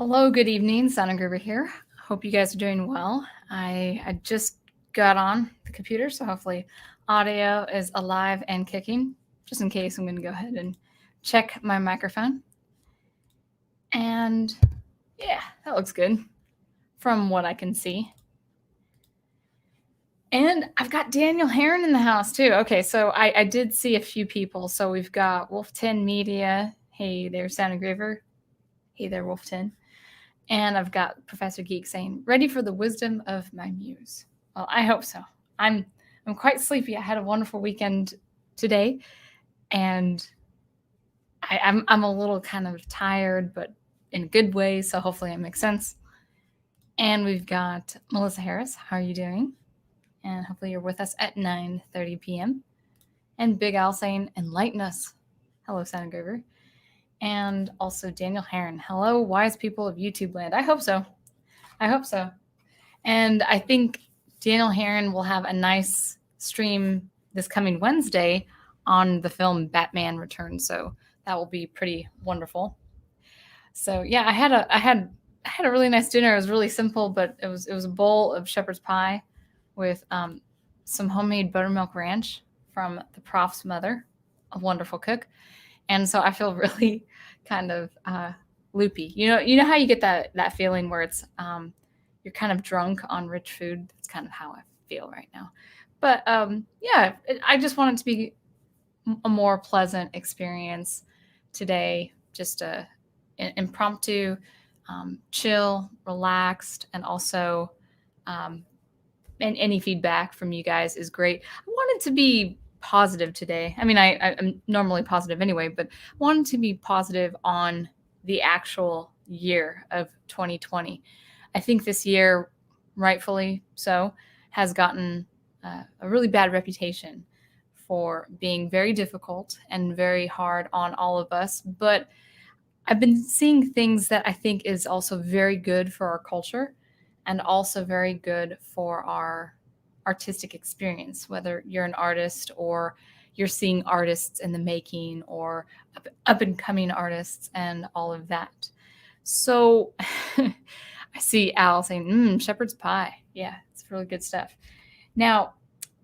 Hello, good evening. Sana Gruber here. Hope you guys are doing well. I just got on the computer, so hopefully audio is alive and kicking. Just in case, I'm going to go ahead and check my microphone. And yeah, that looks good from what I can see. And I've got Daniel Heron in the house too. Okay, so I did see a few people. So we've got Wolf 10 Media. Hey there, Sana Gruber. Hey there, Wolf 10. And I've got Professor Geek saying, "Ready for the wisdom of my muse." Well, I hope so. I'm quite sleepy. I had a wonderful weekend today, and I'm a little kind of tired, but in a good way. So hopefully it makes sense. And we've got Melissa Harris. How are you doing? And hopefully you're with us at 9:30 p.m. And Big Al saying, "Enlighten us." Hello, Santa Grover. And also Daniel Heron. Hello, wise people of YouTube land. I hope so. I hope so. And I think Daniel Heron will have a nice stream this coming Wednesday on the film Batman Returns. So that will be pretty wonderful. So yeah, I had a really nice dinner. It was really simple, but it was a bowl of shepherd's pie with some homemade buttermilk ranch from the prof's mother, a wonderful cook. And so I feel really kind of loopy. You know how you get that feeling where it's you're kind of drunk on rich food. That's kind of how I feel right now. But yeah, I just want it to be a more pleasant experience today. Just an impromptu, chill, relaxed, and also and any feedback from you guys is great. I wanted to be positive today. I mean, I'm normally positive anyway, but I wanted to be positive on the actual year of 2020. I think this year, rightfully so, has gotten a really bad reputation for being very difficult and very hard on all of us. But I've been seeing things that I think is also very good for our culture and also very good for our artistic experience, whether you're an artist or you're seeing artists in the making or up and coming artists and all of that. So I see Al saying, shepherd's pie. Yeah, it's really good stuff. Now,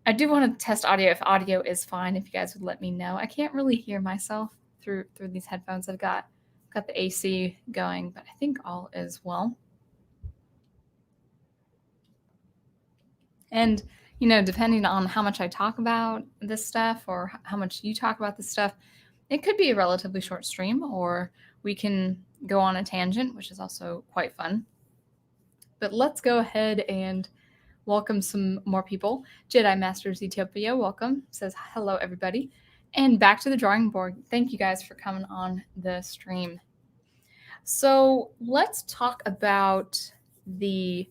I do want to test audio if audio is fine, if you guys would let me know. I can't really hear myself through these headphones. I've got the AC going, but I think all is well. And, depending on how much I talk about this stuff or how much you talk about this stuff, it could be a relatively short stream, or we can go on a tangent, which is also quite fun. But let's go ahead and welcome some more people. Jedi Master Z-topia, welcome, says hello, everybody. And back to the drawing board. Thank you guys for coming on the stream. So let's talk about the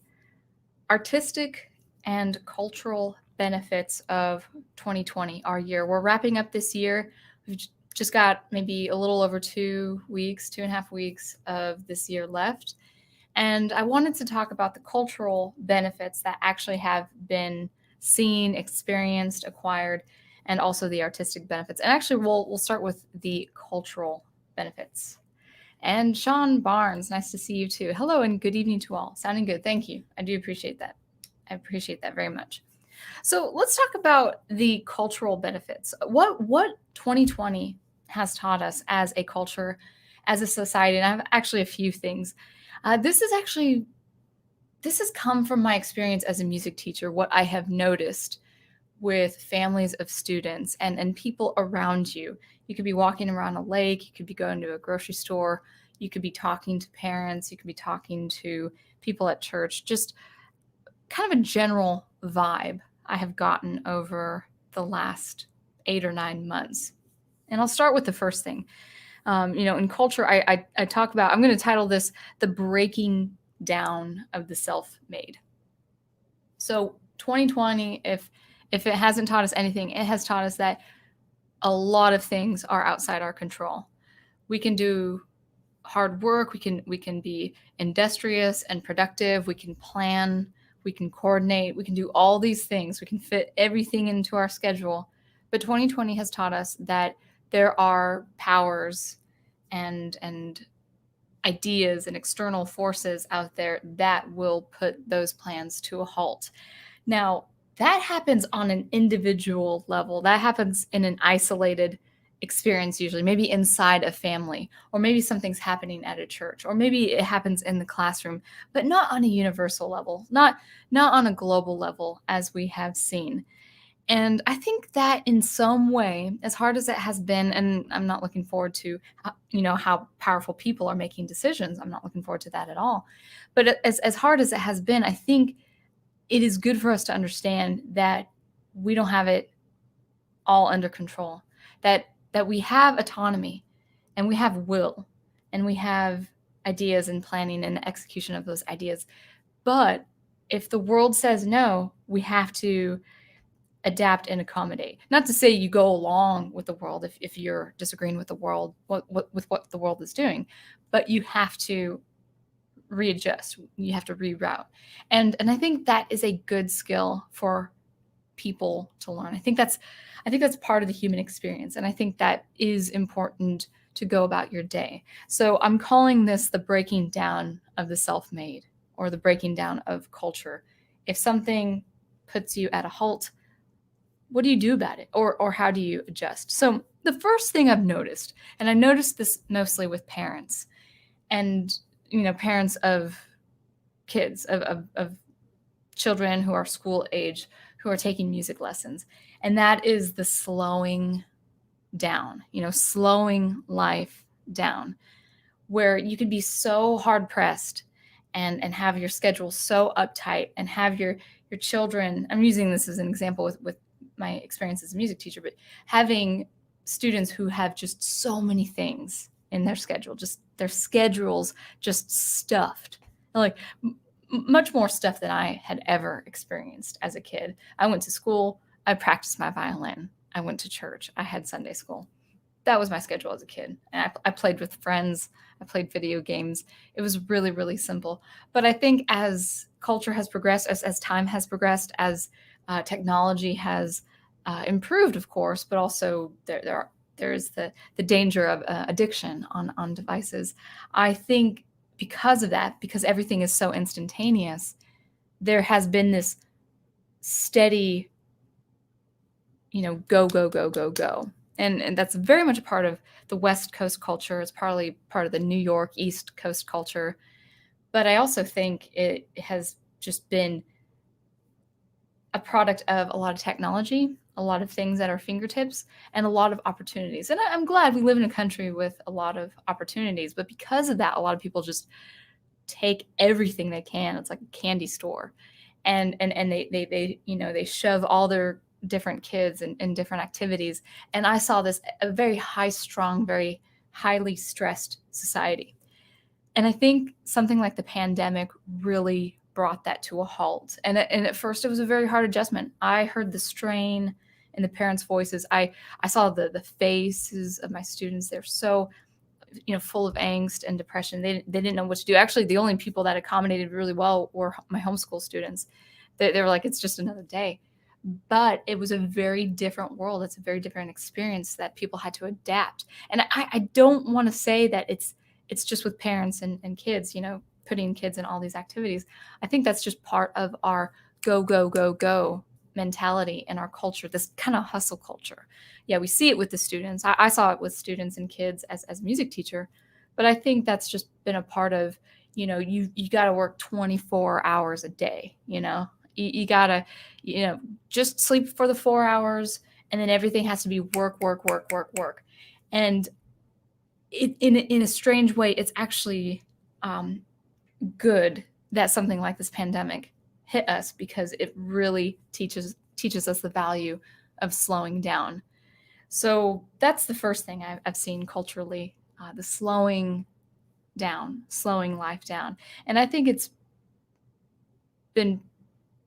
artistic and cultural benefits of 2020, our year. We're wrapping up this year. We've just got maybe a little over 2 weeks, 2.5 weeks of this year left. And I wanted to talk about the cultural benefits that actually have been seen, experienced, acquired, and also the artistic benefits. And actually, we'll start with the cultural benefits. And Sean Barnes, nice to see you too. Hello and good evening to all. Sounding good. Thank you. I do appreciate that. I appreciate that very much. So let's talk about the cultural benefits. What 2020 has taught us as a culture, as a society, and I have actually a few things. This has come from my experience as a music teacher, what I have noticed with families of students and people around you. You could be walking around a lake, you could be going to a grocery store, you could be talking to parents, you could be talking to people at church, just kind of a general vibe I have gotten over the last 8 or 9 months. And I'll start with the first thing. In culture, I talk about, I'm going to title this The Breaking Down of the Self-Made. So 2020, if it hasn't taught us anything, it has taught us that a lot of things are outside our control. We can do hard work, we can be industrious and productive, we can plan, we can coordinate, we can do all these things, we can fit everything into our schedule. But 2020 has taught us that there are powers and ideas and external forces out there that will put those plans to a halt. Now, that happens on an individual level. That happens in an isolated experience, usually, maybe inside a family, or maybe something's happening at a church, or maybe it happens in the classroom, but not on a universal level, not on a global level, as we have seen. And I think that in some way, as hard as it has been, and I'm not looking forward to, how powerful people are making decisions. I'm not looking forward to that at all. But as hard as it has been, I think it is good for us to understand that we don't have it all under control, that we have autonomy and we have will and we have ideas and planning and execution of those ideas. But if the world says no, we have to adapt and accommodate. Not to say you go along with the world if you're disagreeing with the world, with what the world is doing, but you have to readjust. You have to reroute. And I think that is a good skill for people to learn. I think that's part of the human experience. And I think that is important to go about your day. So I'm calling this the breaking down of the self-made, or the breaking down of culture. If something puts you at a halt, what do you do about it? Or how do you adjust? So the first thing I've noticed, and I noticed this mostly with parents, and parents of kids, of children who are school age, who are taking music lessons, and that is the slowing down, slowing life down, where you could be so hard pressed and have your schedule so uptight, and have your children. I'm using this as an example with my experience as a music teacher, but having students who have just so many things in their schedule, just their schedules just stuffed, like much more stuff than I had ever experienced as a kid. I went to school, I practiced my violin, I went to church, I had Sunday school. That was my schedule as a kid. And I played with friends, I played video games. It was really, really simple. But I think as culture has progressed, as time has progressed, as technology has improved, of course, but also there is the danger of addiction on devices. I think because of that, because everything is so instantaneous, there has been this steady, go, go, go, go, go. And that's very much a part of the West Coast culture. It's probably part of the New York East Coast culture. But I also think it has just been a product of a lot of technology, a lot of things at our fingertips, and a lot of opportunities. And I'm glad we live in a country with a lot of opportunities. But because of that, a lot of people just take everything they can. It's like a candy store. And they shove all their different kids in different activities. And I saw this a very high-strung, very highly stressed society. And I think something like the pandemic really brought that to a halt. And at first it was a very hard adjustment. I heard the strain in the parents' voices. I saw the faces of my students. They're so full of angst and depression. They didn't know what to do. Actually, the only people that accommodated really well were my homeschool students. They were like, it's just another day. But it was a very different world. It's a very different experience that people had to adapt. And I don't want to say that it's just with parents and kids, putting kids in all these activities. I think that's just part of our go, go, go, go mentality in our culture, this kind of hustle culture. Yeah, we see it with the students. I saw it with students and kids as a music teacher, but I think that's just been a part of, you got to work 24 hours a day, you got to, just sleep for the 4 hours, and then everything has to be work, work, work, work, work. And in a strange way, it's actually good that something like this pandemic hit us, because it really teaches us the value of slowing down. So that's the first thing I've seen culturally, the slowing down, slowing life down. And I think it's been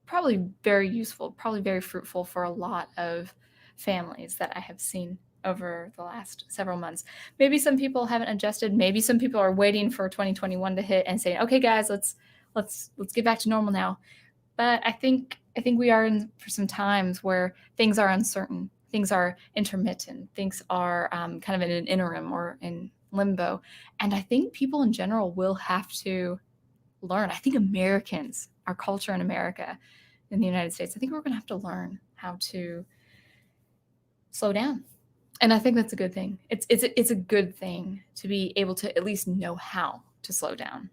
probably very useful, probably very fruitful for a lot of families that I have seen over the last several months. Maybe some people haven't adjusted. Maybe some people are waiting for 2021 to hit and saying, okay, guys, let's get back to normal now. But I think we are in for some times where things are uncertain, things are intermittent, things are kind of in an interim or in limbo. And I think people in general will have to learn. I think Americans, our culture in America, in the United States, I think we're going to have to learn how to slow down. And I think that's a good thing. It's a good thing to be able to at least know how to slow down.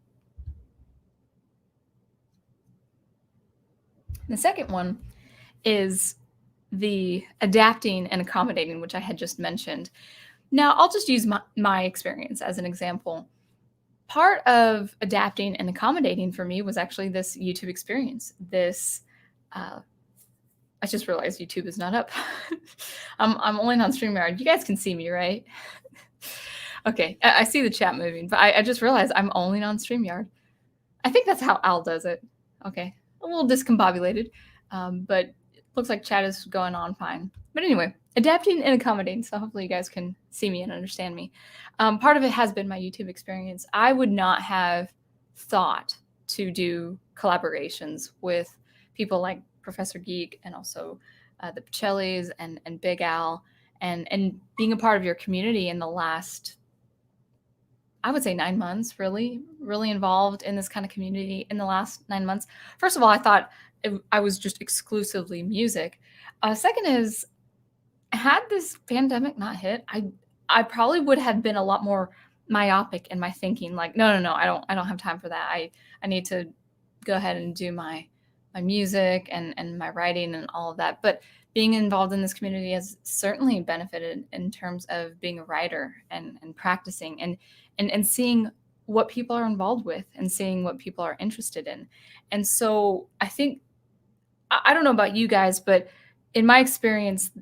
The second one is the adapting and accommodating, which I had just mentioned. Now, I'll just use my experience as an example. Part of adapting and accommodating for me was actually this YouTube experience. I just realized YouTube is not up. I'm only on StreamYard. You guys can see me, right? Okay, I see the chat moving, but I just realized I'm only on StreamYard. I think that's how Al does it. Okay, a little discombobulated, but it looks like chat is going on fine. But anyway, adapting and accommodating, so hopefully you guys can see me and understand me. Part of it has been my YouTube experience. I would not have thought to do collaborations with people like Professor Geek and also the Pacellis and Big Al, and being a part of your community in the last, I would say 9 months, really involved in this kind of community in the last 9 months. First of all, I thought I was just exclusively music. Second is, had this pandemic not hit, I probably would have been a lot more myopic in my thinking. Like, no, I don't have time for that. I need to go ahead and do my music and my writing and all of that. But being involved in this community has certainly benefited in terms of being a writer and practicing and seeing what people are involved with and seeing what people are interested in. And so I think, I don't know about you guys, but in my experience,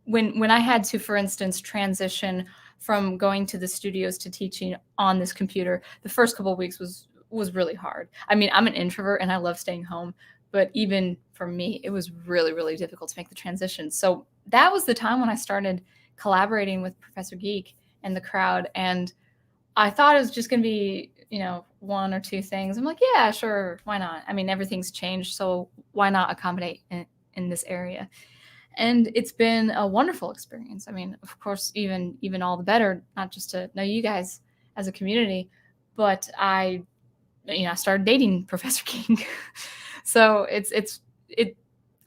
when I had to, for instance, transition from going to the studios to teaching on this computer, the first couple of weeks was really hard. I mean, I'm an introvert and I love staying home, but even for me, it was really difficult to make the transition. So that was the time when I started collaborating with Professor Geek and the crowd. And I thought it was just going to be, one or two things. I'm like, yeah, sure. Why not? I mean, everything's changed. So why not accommodate in this area? And it's been a wonderful experience. I mean, of course, even all the better, not just to know you guys as a community, but I started dating Professor Geek. So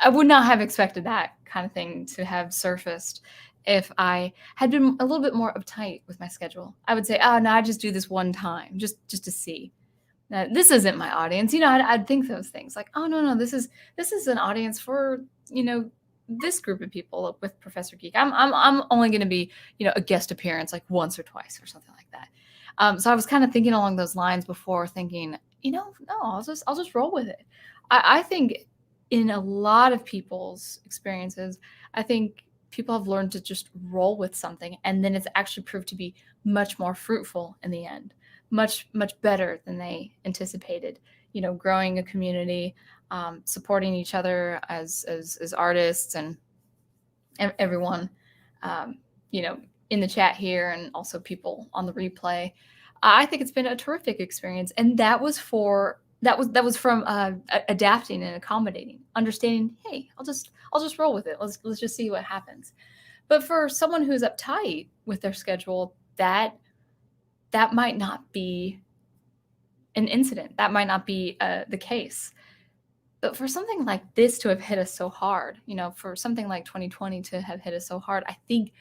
I would not have expected that kind of thing to have surfaced if I had been a little bit more uptight with my schedule. I would say, oh, no, I just do this one time just to see. Now, this isn't my audience. I'd think those things like, oh, no, this is an audience for, this group of people with Professor Geek. I'm only going to be, a guest appearance like once or twice or something like that. So I was kind of thinking along those lines before thinking, no, I'll just roll with it. I think in a lot of people's experiences, I think people have learned to just roll with something, and then it's actually proved to be much more fruitful in the end, much better than they anticipated. Growing a community, supporting each other as artists and everyone, in the chat here and also people on the replay. I think it's been a terrific experience, and that was from adapting and accommodating, understanding, hey, I'll just roll with it. Let's just see what happens. But for someone who's uptight with their schedule, that might not be an incident. That might not be the case. But for something like this to have hit us so hard, for something like 2020 to have hit us so hard, I think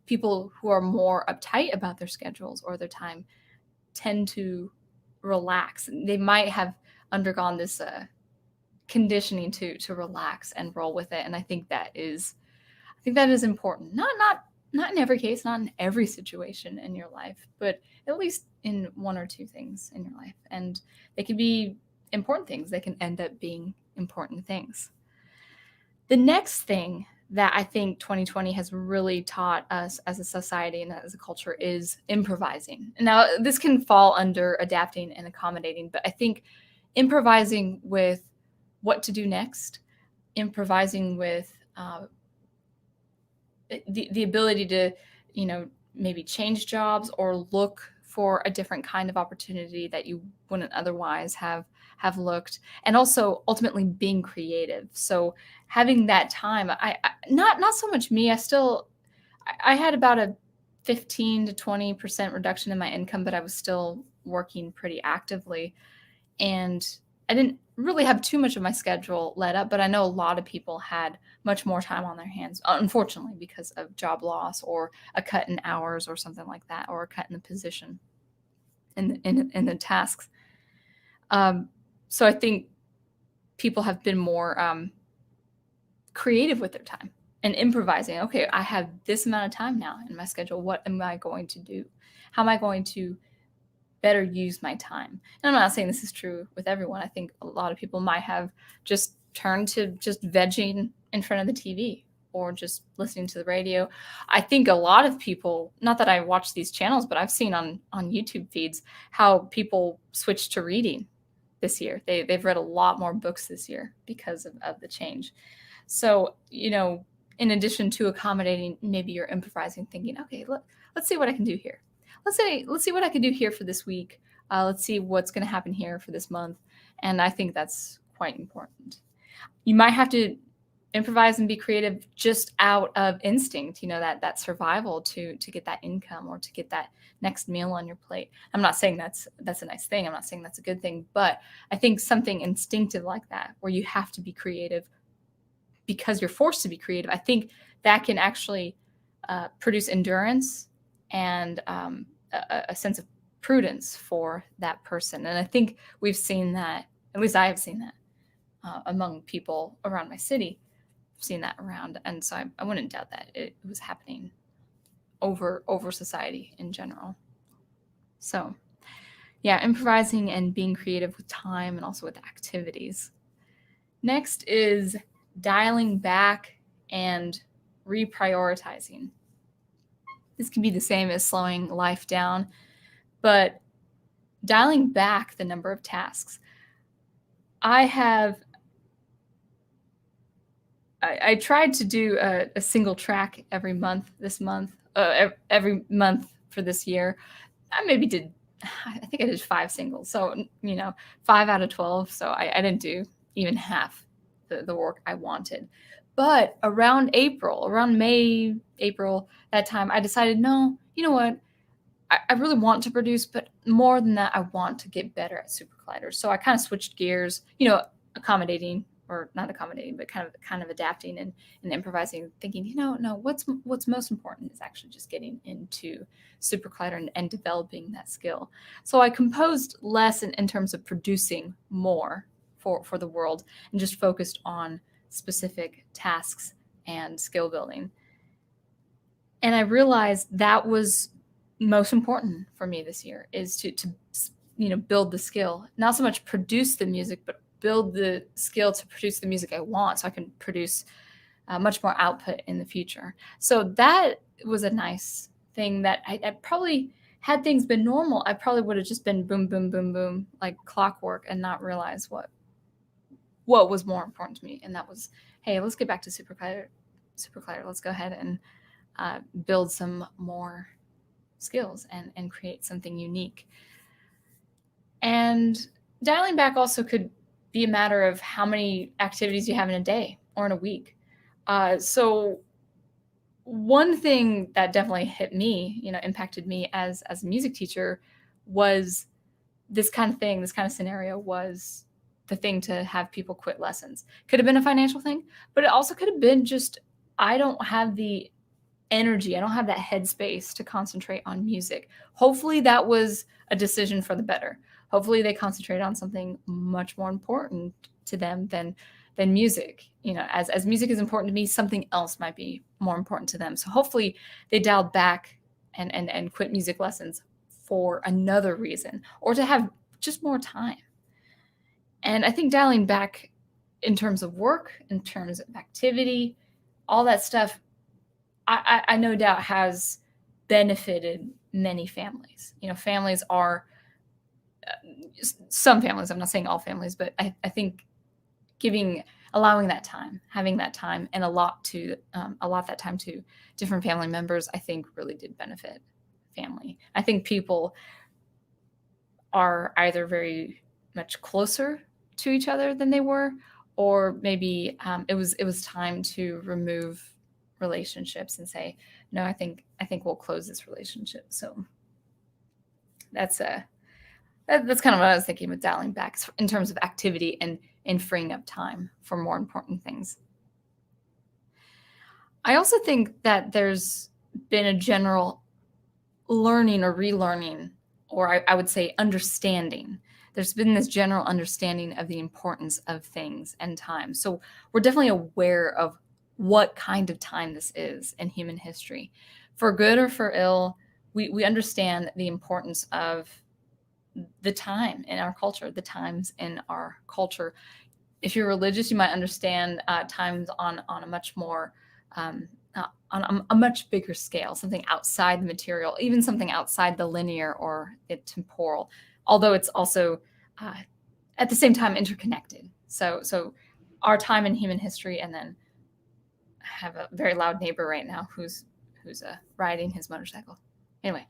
people who are more uptight about their schedules or their time tend to relax. They might have undergone this conditioning to relax and roll with it. And I think that is important. Not in every case, not in every situation in your life, but at least in one or two things in your life. And they can be important things. They can end up being important things. The next thing that I think 2020 has really taught us as a society and as a culture is improvising. Now, this can fall under adapting and accommodating, but I think improvising with what to do next, improvising with the ability to, maybe change jobs or look for a different kind of opportunity that you wouldn't otherwise have looked, and also ultimately being creative. So having that time, I not so much me. I had about a 15 to 20% reduction in my income, but I was still working pretty actively. And I didn't really have too much of my schedule let up, but I know a lot of people had much more time on their hands, unfortunately, because of job loss or a cut in hours or something like that, or a cut in the position in the tasks. So I think people have been more creative with their time and improvising. Okay, I have this amount of time now in my schedule. What am I going to do? How am I going to better use my time? And I'm not saying this is true with everyone. I think a lot of people might have just turned to just vegging in front of the TV or just listening to the radio. I think a lot of people, not that I watch these channels, but I've seen on YouTube feeds how people switched to reading this year. They've read a lot more books this year because of the change. So, in addition to accommodating, maybe you're improvising, thinking, okay, let's see what I can do here. Let's see what I can do here for this week. Let's see what's going to happen here for this month. And I think that's quite important. You might have to improvise and be creative just out of instinct, that survival to get that income or to get that next meal on your plate. I'm not saying that's a nice thing. I'm not saying that's a good thing, but I think something instinctive like that, where you have to be creative because you're forced to be creative, I think that can actually produce endurance and a sense of prudence for that person. And I think we've seen that, at least I have seen that among people around my city. I've seen that around. And so I wouldn't doubt that it was happening over society in general. So yeah, improvising and being creative with time and also with activities. Next is dialing back and reprioritizing. This can be the same as slowing life down, but dialing back the number of tasks. I tried to do a single track every month every month for this year. I think I did 5 singles. So, 5 out of 12. So I didn't do even half the work I wanted. But around May, April, that time, I decided, no, you know what? I really want to produce, but more than that, I want to get better at SuperCollider. So I kind of switched gears, accommodating, or not accommodating, but kind of adapting and improvising, thinking, no, what's most important is actually just getting into SuperCollider and developing that skill. So I composed less in terms of producing more for the world, and just focused on specific tasks and skill building. And I realized that was most important for me this year, is to build the skill, not so much produce the music, but build the skill to produce the music I want, so I can produce much more output in the future. So that was a nice thing that I probably, had things been normal, I probably would have just been boom, boom, boom, boom, like clockwork, and not realize what was more important to me. And that was, hey, let's get back to SuperCollider. Let's go ahead and build some more skills and create something unique. And dialing back also could be a matter of how many activities you have in a day or in a week. So one thing that definitely hit me, impacted me as a music teacher, was this kind of scenario was the thing to have people quit lessons. Could have been a financial thing, but it also could have been just, I don't have the energy, I don't have that headspace to concentrate on music. Hopefully that was a decision for the better. Hopefully they concentrated on something much more important to them than music. As music is important to me, something else might be more important to them. So hopefully they dialed back and quit music lessons for another reason, or to have just more time. And I think dialing back in terms of work, in terms of activity, all that stuff, I no doubt has benefited many families. Families are, some families, I'm not saying all families, but I think allowing that time, having that time, and allot that time to different family members, I think really did benefit family. I think people are either very much closer to each other than they were, or maybe it was time to remove relationships and say, no, I think we'll close this relationship. So that's kind of what I was thinking with dialing back in terms of activity and freeing up time for more important things. I also think that there's been a general learning or relearning, or I would say understanding. There's been this general understanding of the importance of things and time. So we're definitely aware of what kind of time this is in human history. For good or for ill, we understand the importance of the time in our culture, the times in our culture. If you're religious, you might understand times on a much more on a much bigger scale, something outside the material, even something outside the linear or the temporal, although it's also at the same time interconnected. So our time in human history, and then I have a very loud neighbor right now who's riding his motorcycle. Anyway,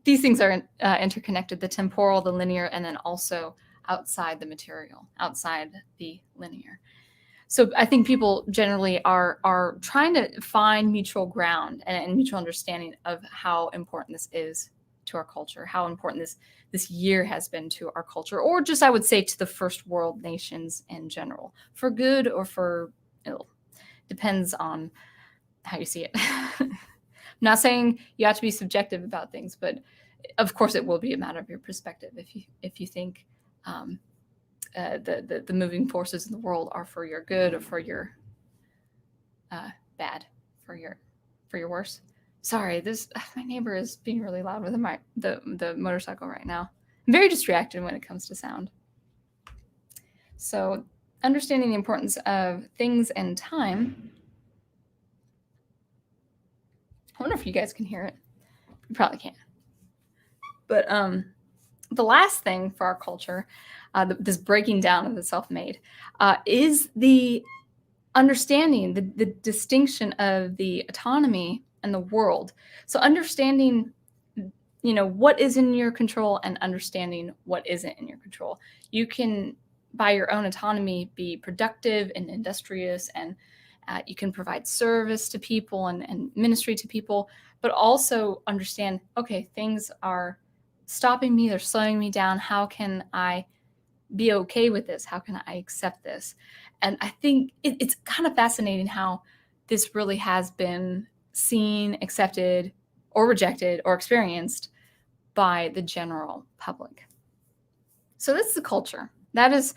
these things are interconnected, the temporal, the linear, and then also outside the material, outside the linear. So I think people generally are trying to find mutual ground and mutual understanding of how important this is to our culture, how important this year has been to our culture, or just, I would say, to the first world nations in general, for good or for ill. Depends on how you see it. I'm not saying you have to be subjective about things, but of course it will be a matter of your perspective if you think the moving forces in the world are for your good or for your bad, for your worse. Sorry, my neighbor is being really loud with the motorcycle right now. I'm very distracted when it comes to sound. So understanding the importance of things and time. I wonder if you guys can hear it. You probably can't. But the last thing for our culture, this breaking down of the self-made, is the understanding, the distinction of the autonomy and the world. So understanding, what is in your control and understanding what isn't in your control. You can, by your own autonomy, be productive and industrious, and you can provide service to people and ministry to people, but also understand, okay, things are stopping me, they're slowing me down. How can I be okay with this? How can I accept this? And I think it's kind of fascinating how this really has been seen, accepted, or rejected, or experienced by the general public. So this is the culture. That is,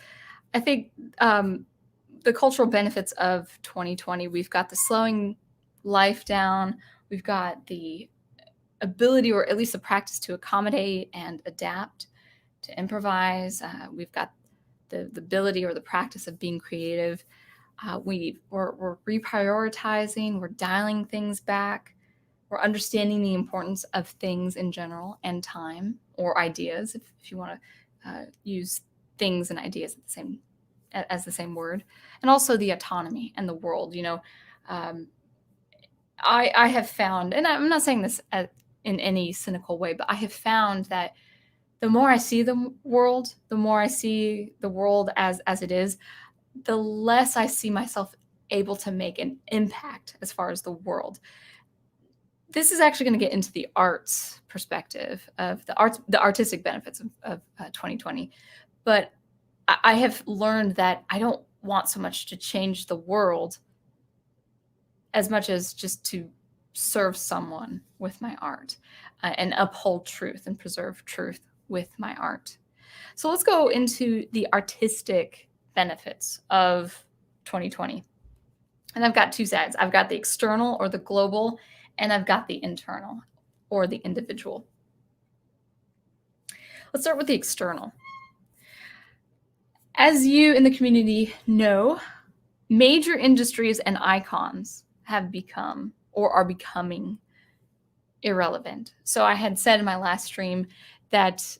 I think, the cultural benefits of 2020. We've got the slowing life down. We've got the ability, or at least the practice, to accommodate and adapt, to improvise. We've got the ability or the practice of being creative. We're reprioritizing. We're dialing things back. We're understanding the importance of things in general and time, or ideas, if you want to use things and ideas as the same word, and also the autonomy and the world. I have found, and I'm not saying this in any cynical way, but I have found that the more I see the world, the more I see the world as it is, the less I see myself able to make an impact as far as the world. This is actually going to get into the arts perspective of the artistic benefits of 2020. But I have learned that I don't want so much to change the world as much as just to serve someone with my art, and uphold truth and preserve truth with my art. So let's go into the artistic benefits of 2020. And I've got two sides. I've got the external, or the global, and I've got the internal, or the individual. Let's start with the external. As you in the community know, major industries and icons have become, or are becoming, irrelevant. So I had said in my last stream that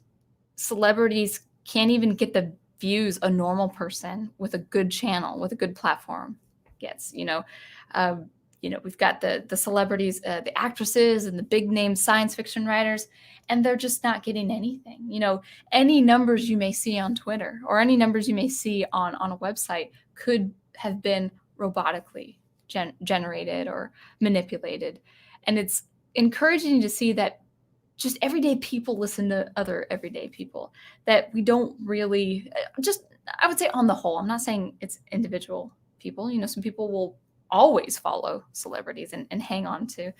celebrities can't even get the views a normal person with a good channel, with a good platform gets. We've got the celebrities, the actresses, and the big name science fiction writers, and they're just not getting anything. Any numbers you may see on Twitter, or any numbers you may see on a website, could have been robotically generated or manipulated. And it's encouraging to see that just everyday people listen to other everyday people, that we don't really just, I would say on the whole, I'm not saying it's individual people. Some people will always follow celebrities and hang on to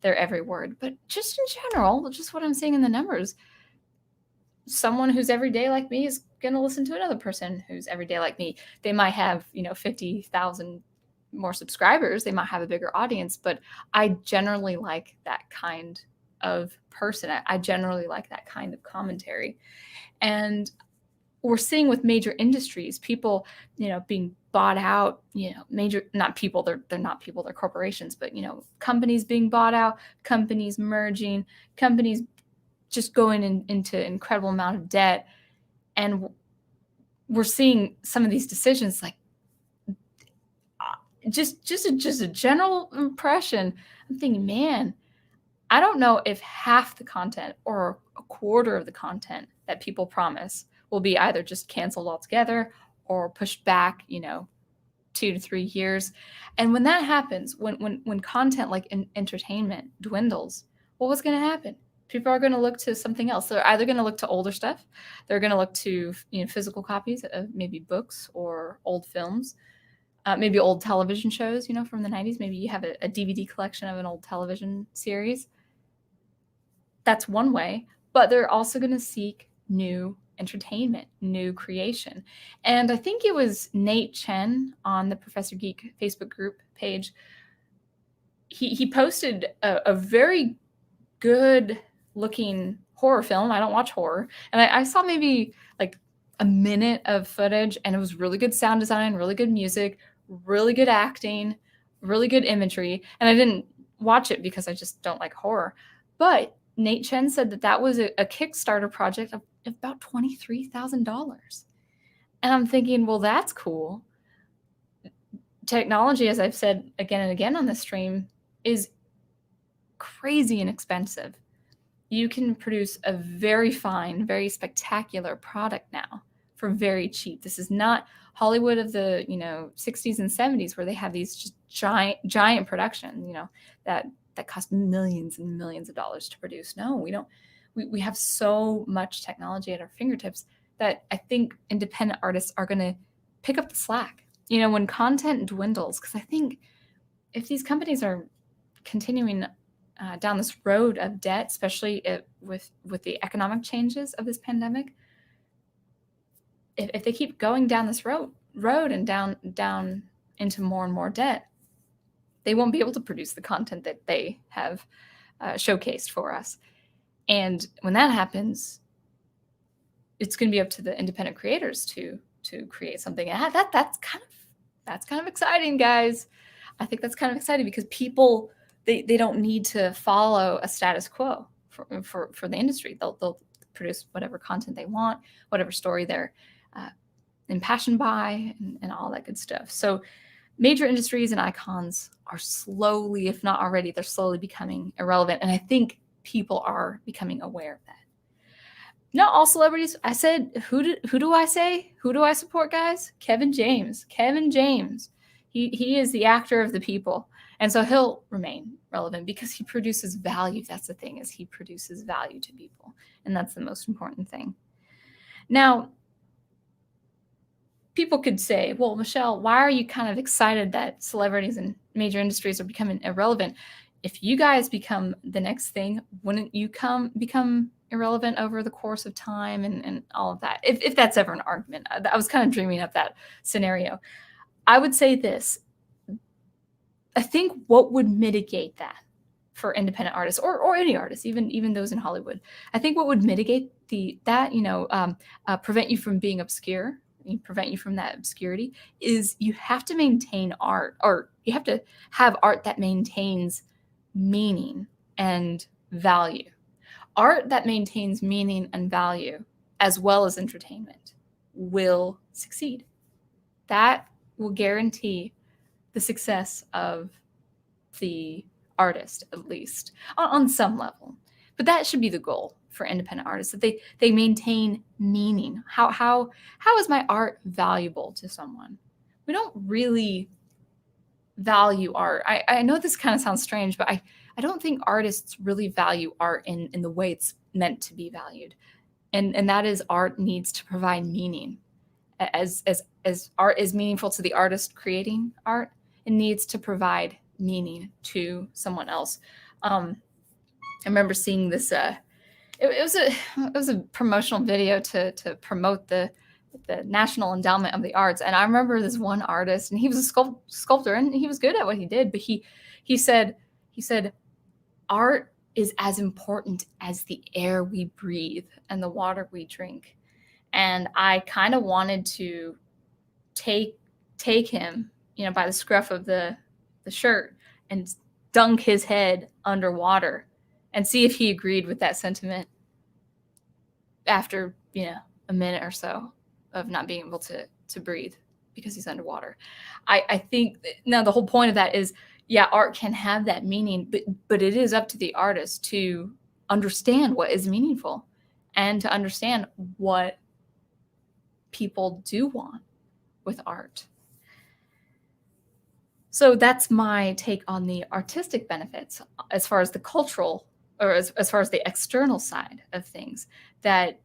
their every word. But just in general, just what I'm seeing in the numbers, someone who's everyday like me is going to listen to another person who's everyday like me. They might have, 50,000 more subscribers. They might have a bigger audience, but I generally like that kind of person. I generally like that kind of commentary. And we're seeing with major industries, people, being bought out, major, not people, they're not people, they're corporations, but, companies being bought out, companies merging, companies just going into incredible amount of debt. And we're seeing some of these decisions, like just a general impression. I'm thinking, man, I don't know if half the content or a quarter of the content that people promise will be either just canceled altogether or pushed back, 2 to 3 years. And when that happens, when content like entertainment dwindles, well, what's going to happen? People are going to look to something else. They're either going to look to older stuff. They're going to look to physical copies of maybe books or old films, maybe old television shows, from the 90s. Maybe you have a DVD collection of an old television series. That's one way. But they're also going to seek new entertainment, new creation. And I think it was Nate Chen on the Professor Geek Facebook group page. He posted a very good looking horror film. I don't watch horror. And I saw maybe like a minute of footage, and it was really good sound design, really good music, really good acting, really good imagery. And I didn't watch it because I just don't like horror. But Nate Chen said that was a Kickstarter project of about $23,000. And I'm thinking, well, that's cool. Technology, as I've said again and again on this stream, is crazy inexpensive. You can produce a very fine, very spectacular product now for very cheap. This is not Hollywood of the 60s and 70s, where they have these just giant production, that cost millions and millions of dollars to produce. No, we don't. We have so much technology at our fingertips that I think independent artists are going to pick up the slack. When content dwindles, because I think if these companies are continuing down this road of debt, especially with the economic changes of this pandemic, if they keep going down this road and down into more and more debt, they won't be able to produce the content that they have showcased for us. And when that happens, it's going to be up to the independent creators to create something. And that's kind of exciting, guys. I think that's kind of exciting because people, they don't need to follow a status quo for the industry. They'll produce whatever content they want, whatever story they're impassioned by, and all that good stuff. So major industries and icons are slowly, if not already, they're slowly becoming irrelevant. And I think people are becoming aware of that. Not all celebrities. I said, who do I say? Who do I support, guys? Kevin James. Kevin James. He is the actor of the people. And so he'll remain relevant because he produces value. That's the thing, is he produces value to people. And that's the most important thing. Now, people could say, well, Michelle, why are you kind of excited that celebrities and major industries are becoming irrelevant? If you guys become the next thing, wouldn't you become irrelevant over the course of time and all of that? If that's ever an argument. I was kind of dreaming up that scenario. I would say this. I think what would mitigate that for independent artists or any artists, even those in Hollywood, I think what would mitigate prevent you from being obscure, prevent you from that obscurity, is you have to maintain art, or you have to have art that maintains meaning and value. Art that maintains meaning and value, as well as entertainment, will succeed. That will guarantee the success of the artist, at least on some level. But that should be the goal for independent artists, that they maintain meaning. How is my art valuable to someone? We don't really value art. I know this kind of sounds strange, but I don't think artists really value art in the way it's meant to be valued. And that is, art needs to provide meaning. As art is meaningful to the artist creating art, it needs to provide meaning to someone else. I remember seeing this. It was a promotional video to promote the National Endowment of the Arts, and I remember this one artist, and he was a sculptor, and he was good at what he did. But he said art is as important as the air we breathe and the water we drink. And I kind of wanted to take him, by the scruff of the shirt and dunk his head underwater and see if he agreed with that sentiment after, a minute or so of not being able to breathe because he's underwater. I think now the whole point of that is, yeah, art can have that meaning, but it is up to the artist to understand what is meaningful and to understand what people do want with art. So that's my take on the artistic benefits as far as the cultural, or as far as the external side of things, that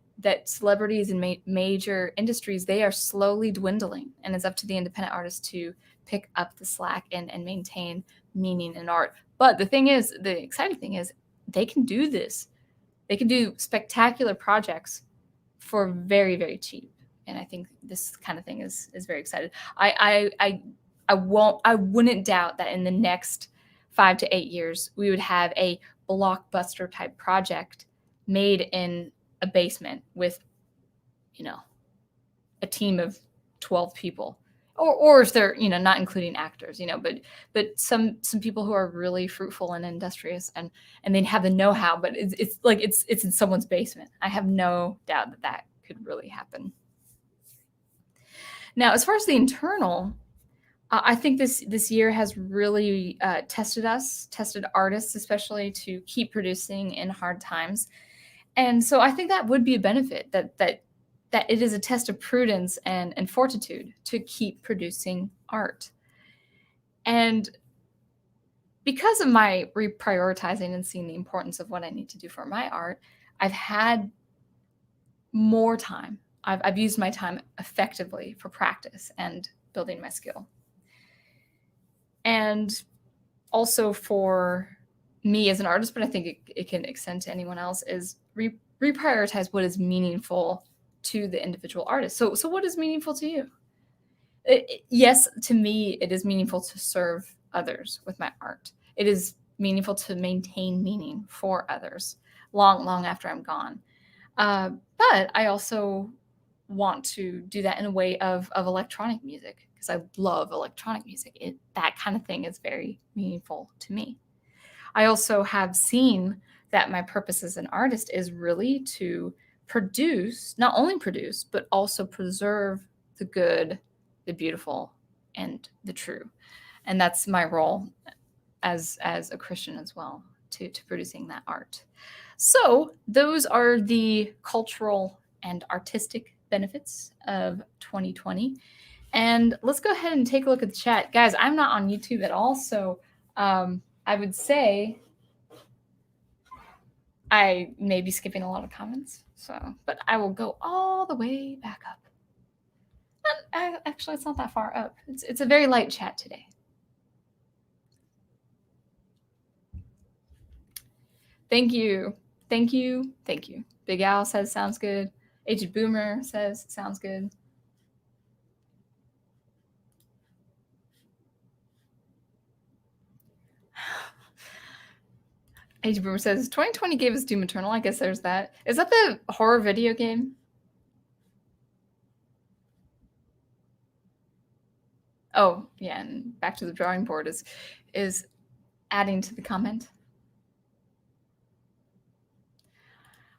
celebrities and major industries, they are slowly dwindling, and it's up to the independent artists to pick up the slack and maintain meaning in art. But the exciting thing is they can do this. They can do spectacular projects for very, very cheap. And I think this kind of thing is very exciting. I wouldn't doubt that in the next 5 to 8 years, we would have a blockbuster type project made in a basement with, a team of 12 people, or if they're, not including actors, but some people who are really fruitful and industrious and they have the know-how, but it's in someone's basement. I have no doubt that could really happen. Now, as far as the internal, I think this year has really tested artists, especially, to keep producing in hard times. And so I think that would be a benefit, that it is a test of prudence and fortitude to keep producing art. And because of my reprioritizing and seeing the importance of what I need to do for my art, I've had more time. I've used my time effectively for practice and building my skill. And also for me as an artist, but I think it can extend to anyone else, is reprioritize what is meaningful to the individual artist. So what is meaningful to you? Yes, to me, it is meaningful to serve others with my art. It is meaningful to maintain meaning for others long after I'm gone. But I also want to do that in a way of electronic music, because I love electronic music. That kind of thing is very meaningful to me. I also have seen that my purpose as an artist is really to not only produce, but also preserve the good, the beautiful, and the true. And that's my role as a Christian as well, to producing that art. So those are the cultural and artistic benefits of 2020. And let's go ahead and take a look at the chat. Guys, I'm not on YouTube at all, so I would say I may be skipping a lot of comments, but I will go all the way back up. Actually, it's not that far up. It's a very light chat today. Thank you. Big Al says sounds good. Aged Boomer says sounds good. Aged Boomer says 2020 gave us Doom Eternal. I guess there's that. Is that the horror video game? Oh, yeah, and back to the drawing board is adding to the comment.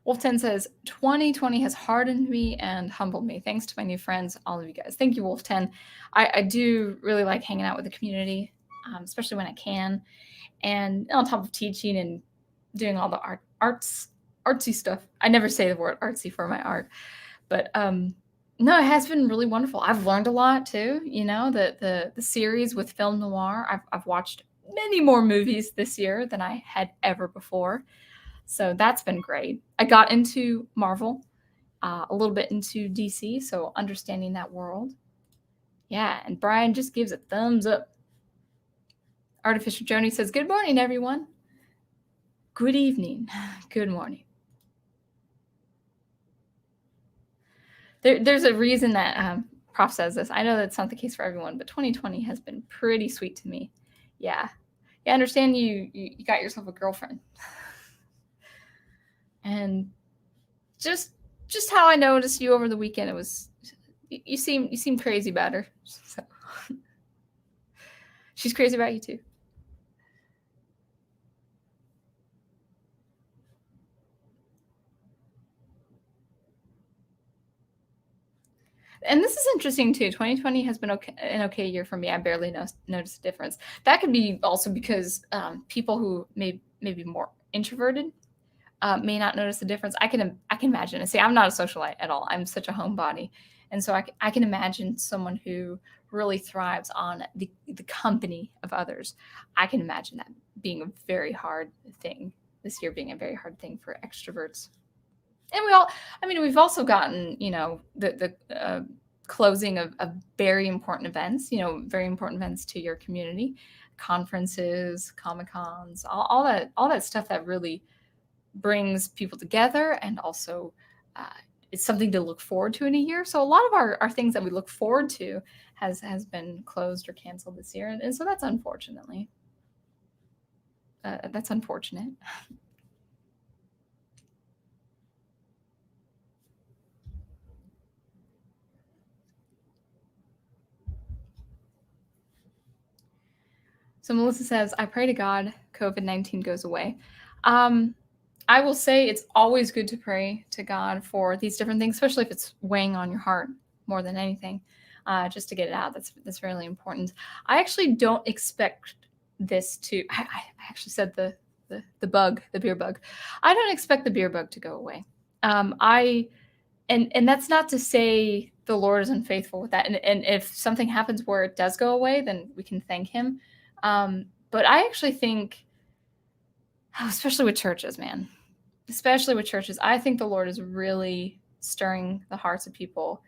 Wolf10 says, 2020 has hardened me and humbled me. Thanks to my new friends, all of you guys. Thank you, Wolf10. I do really like hanging out with the community, especially when I can. And on top of teaching and doing all the artsy stuff. I never say the word artsy for my art. But no, it has been really wonderful. I've learned a lot too. The series with Film Noir, I've watched many more movies this year than I had ever before. So that's been great. I got into Marvel, a little bit into DC, so understanding that world. Yeah, and Brian just gives a thumbs up. Artificerjoni says, good morning, everyone. Good evening. Good morning. There's a reason that Prof says this. I know that's not the case for everyone, but 2020 has been pretty sweet to me. Yeah. I understand you got yourself a girlfriend. And just how I noticed you over the weekend, it was you seem crazy about her. So. She's crazy about you too. And this is interesting too. 2020 has been an okay year for me. I barely noticed a difference. That could be also because people who may be more introverted may not notice the difference. I can imagine. See, I'm not a socialite at all. I'm such a homebody, and so I can imagine someone who really thrives on the company of others. I can imagine that being a very hard thing this year, being a very hard thing for extroverts. And we've also gotten, the closing of very important events, very important events to your community, conferences, Comic-Cons, all that stuff that really brings people together, and also it's something to look forward to in a year. So a lot of our things that we look forward to has been closed or canceled this year. And so that's unfortunately, that's unfortunate. So Melissa says, I pray to God COVID-19 goes away. I will say it's always good to pray to God for these different things, especially if it's weighing on your heart more than anything, just to get it out. That's really important. I actually don't expect this to. I actually said the beer bug. I don't expect the beer bug to go away. And that's not to say the Lord is unfaithful with that. And if something happens where it does go away, then we can thank Him. But I actually think, especially with churches, I think the Lord is really stirring the hearts of people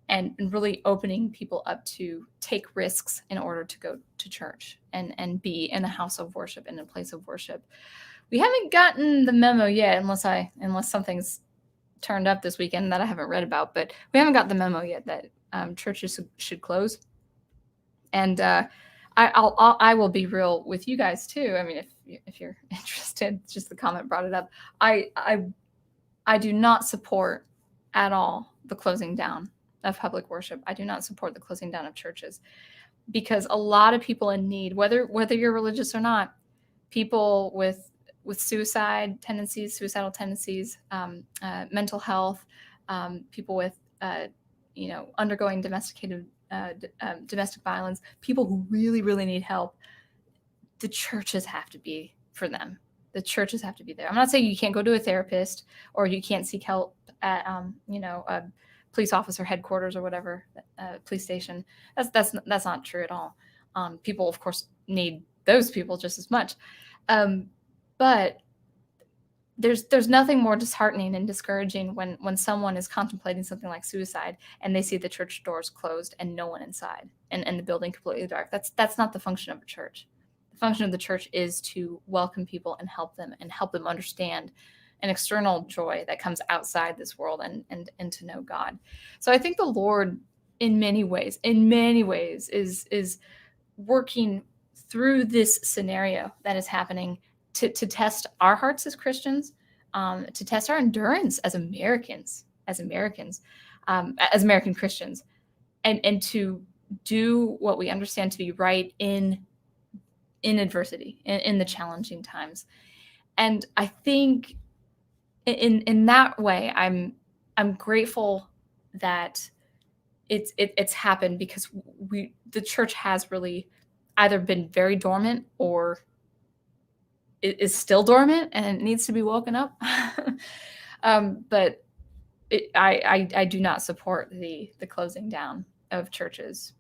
and really opening people up to take risks in order to go to church and be in a house of worship, in a place of worship. We haven't gotten the memo yet, unless something's turned up this weekend that I haven't read about, but we haven't got the memo yet that churches should close. And I will be real with you guys too. I mean, if you're interested, just the comment brought it up. I do not support at all the closing down of public worship. I do not support the closing down of churches, because a lot of people in need, whether you're religious or not, people with suicidal tendencies, mental health, people with undergoing domestic violence, people who really, really need help, the churches have to be for them. The churches have to be there. I'm not saying you can't go to a therapist or you can't seek help at a police officer headquarters or whatever, police station. That's not true at all. People, of course, need those people just as much. But there's nothing more disheartening and discouraging when someone is contemplating something like suicide and they see the church doors closed and no one inside, and the building completely dark. That's not the function of a church. The function of the church is to welcome people and help them understand an external joy that comes outside this world and to know God. So I think the Lord in many ways is working through this scenario that is happening to test our hearts as Christians, to test our endurance as American Christians, and to do what we understand to be right in adversity, in the challenging times. And I think in that way, I'm grateful that it's happened, because the church has really either been very dormant or it is still dormant and it needs to be woken up. But I do not support the closing down of churches,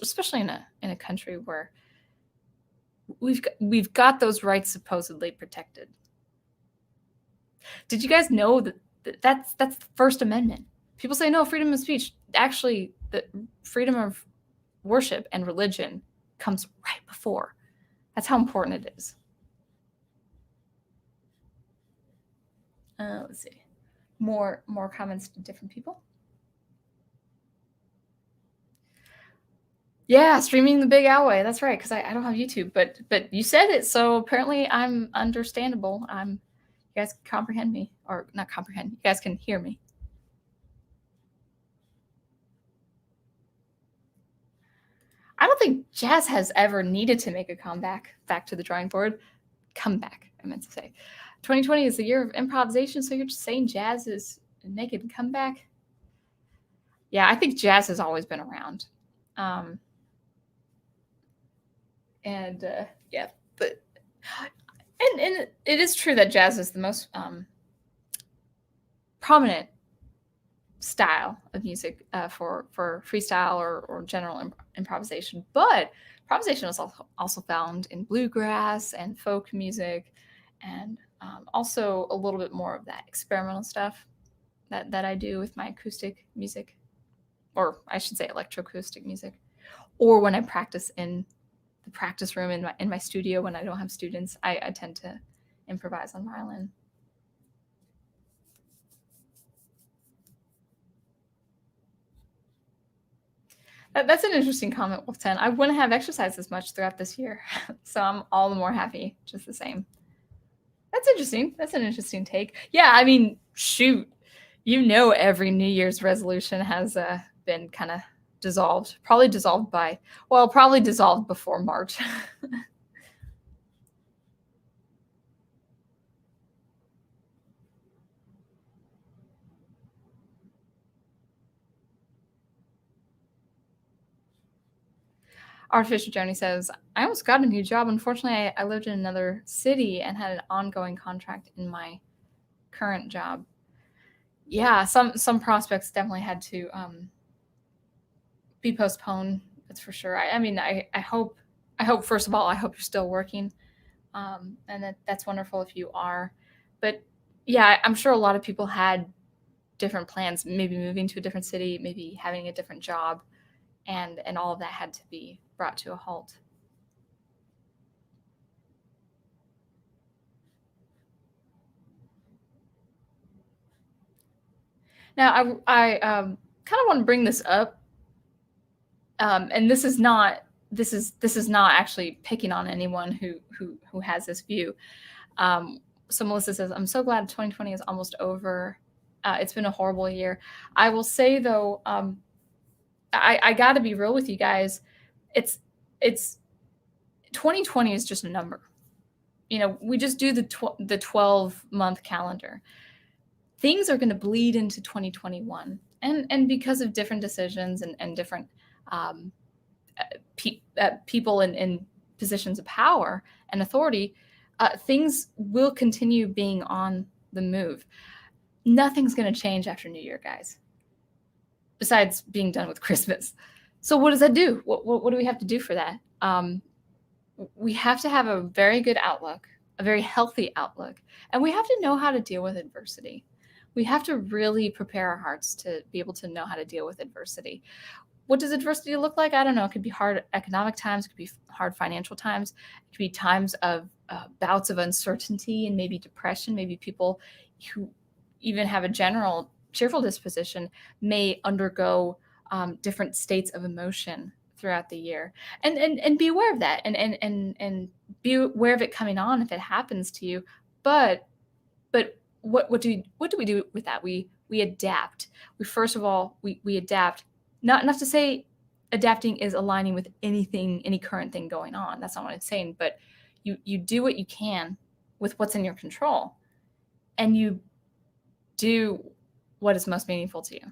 especially in a country where we've got those rights supposedly protected. Did you guys know that that's the First Amendment? People say no, freedom of speech. Actually, the freedom of worship and religion comes right before. That's how important it is. Let's see. More comments to different people. Yeah, streaming the Big Owl way. That's right, because I don't have YouTube, but you said it, so apparently I'm understandable. You guys can comprehend me, or not comprehend. You guys can hear me. I don't think jazz has ever needed to make a comeback back to the drawing board. Comeback, I meant to say. 2020 is the year of improvisation, so you're just saying jazz is making a comeback? Yeah, I think jazz has always been around. Yeah, but and it is true that jazz is the most prominent style of music for freestyle or general improvisation, but improvisation is also found in bluegrass and folk music, and also a little bit more of that experimental stuff that I do with my acoustic music, or I should say electroacoustic music, or when I practice in the practice room in my studio when I don't have students. I tend to improvise on violin. That's an interesting comment, Wolf 10. I wouldn't have exercised as much throughout this year, so I'm all the more happy, just the same. That's interesting. That's an interesting take. Yeah, I mean, shoot, every New Year's resolution has been kind of dissolved. Probably dissolved before March. Artificerjoni says, I almost got a new job. Unfortunately, I lived in another city and had an ongoing contract in my current job. Yeah, some prospects definitely had to be postponed. That's for sure. I mean, I hope first of all, I hope you're still working, and that's wonderful if you are. But yeah, I'm sure a lot of people had different plans, maybe moving to a different city, maybe having a different job, and all of that had to be brought to a halt. Now, I kind of want to bring this up, and this is not actually picking on anyone who has this view. So Melissa says, "I'm so glad 2020 is almost over. It's been a horrible year." I will say though, I got to be real with you guys. It's 2020 is just a number. We just do the 12-month calendar. Things are going to bleed into 2021, and because of different decisions and different people in positions of power and authority, things will continue being on the move. Nothing's going to change after New Year, guys, besides being done with Christmas. So what does that do? What do we have to do for that? We have to have a very good outlook, a very healthy outlook, and we have to know how to deal with adversity. We have to really prepare our hearts to be able to know how to deal with adversity. What does adversity look like? I don't know. It could be hard economic times. It could be hard financial times. It could be times of bouts of uncertainty and maybe depression. Maybe people who even have a general cheerful disposition may undergo different states of emotion throughout the year, and be aware of that, and be aware of it coming on if it happens to you. But what do we do with that? We adapt. First of all, we adapt. Not enough to say adapting is aligning with any current thing going on. That's not what I'm saying. But you do what you can with what's in your control, and you do what is most meaningful to you.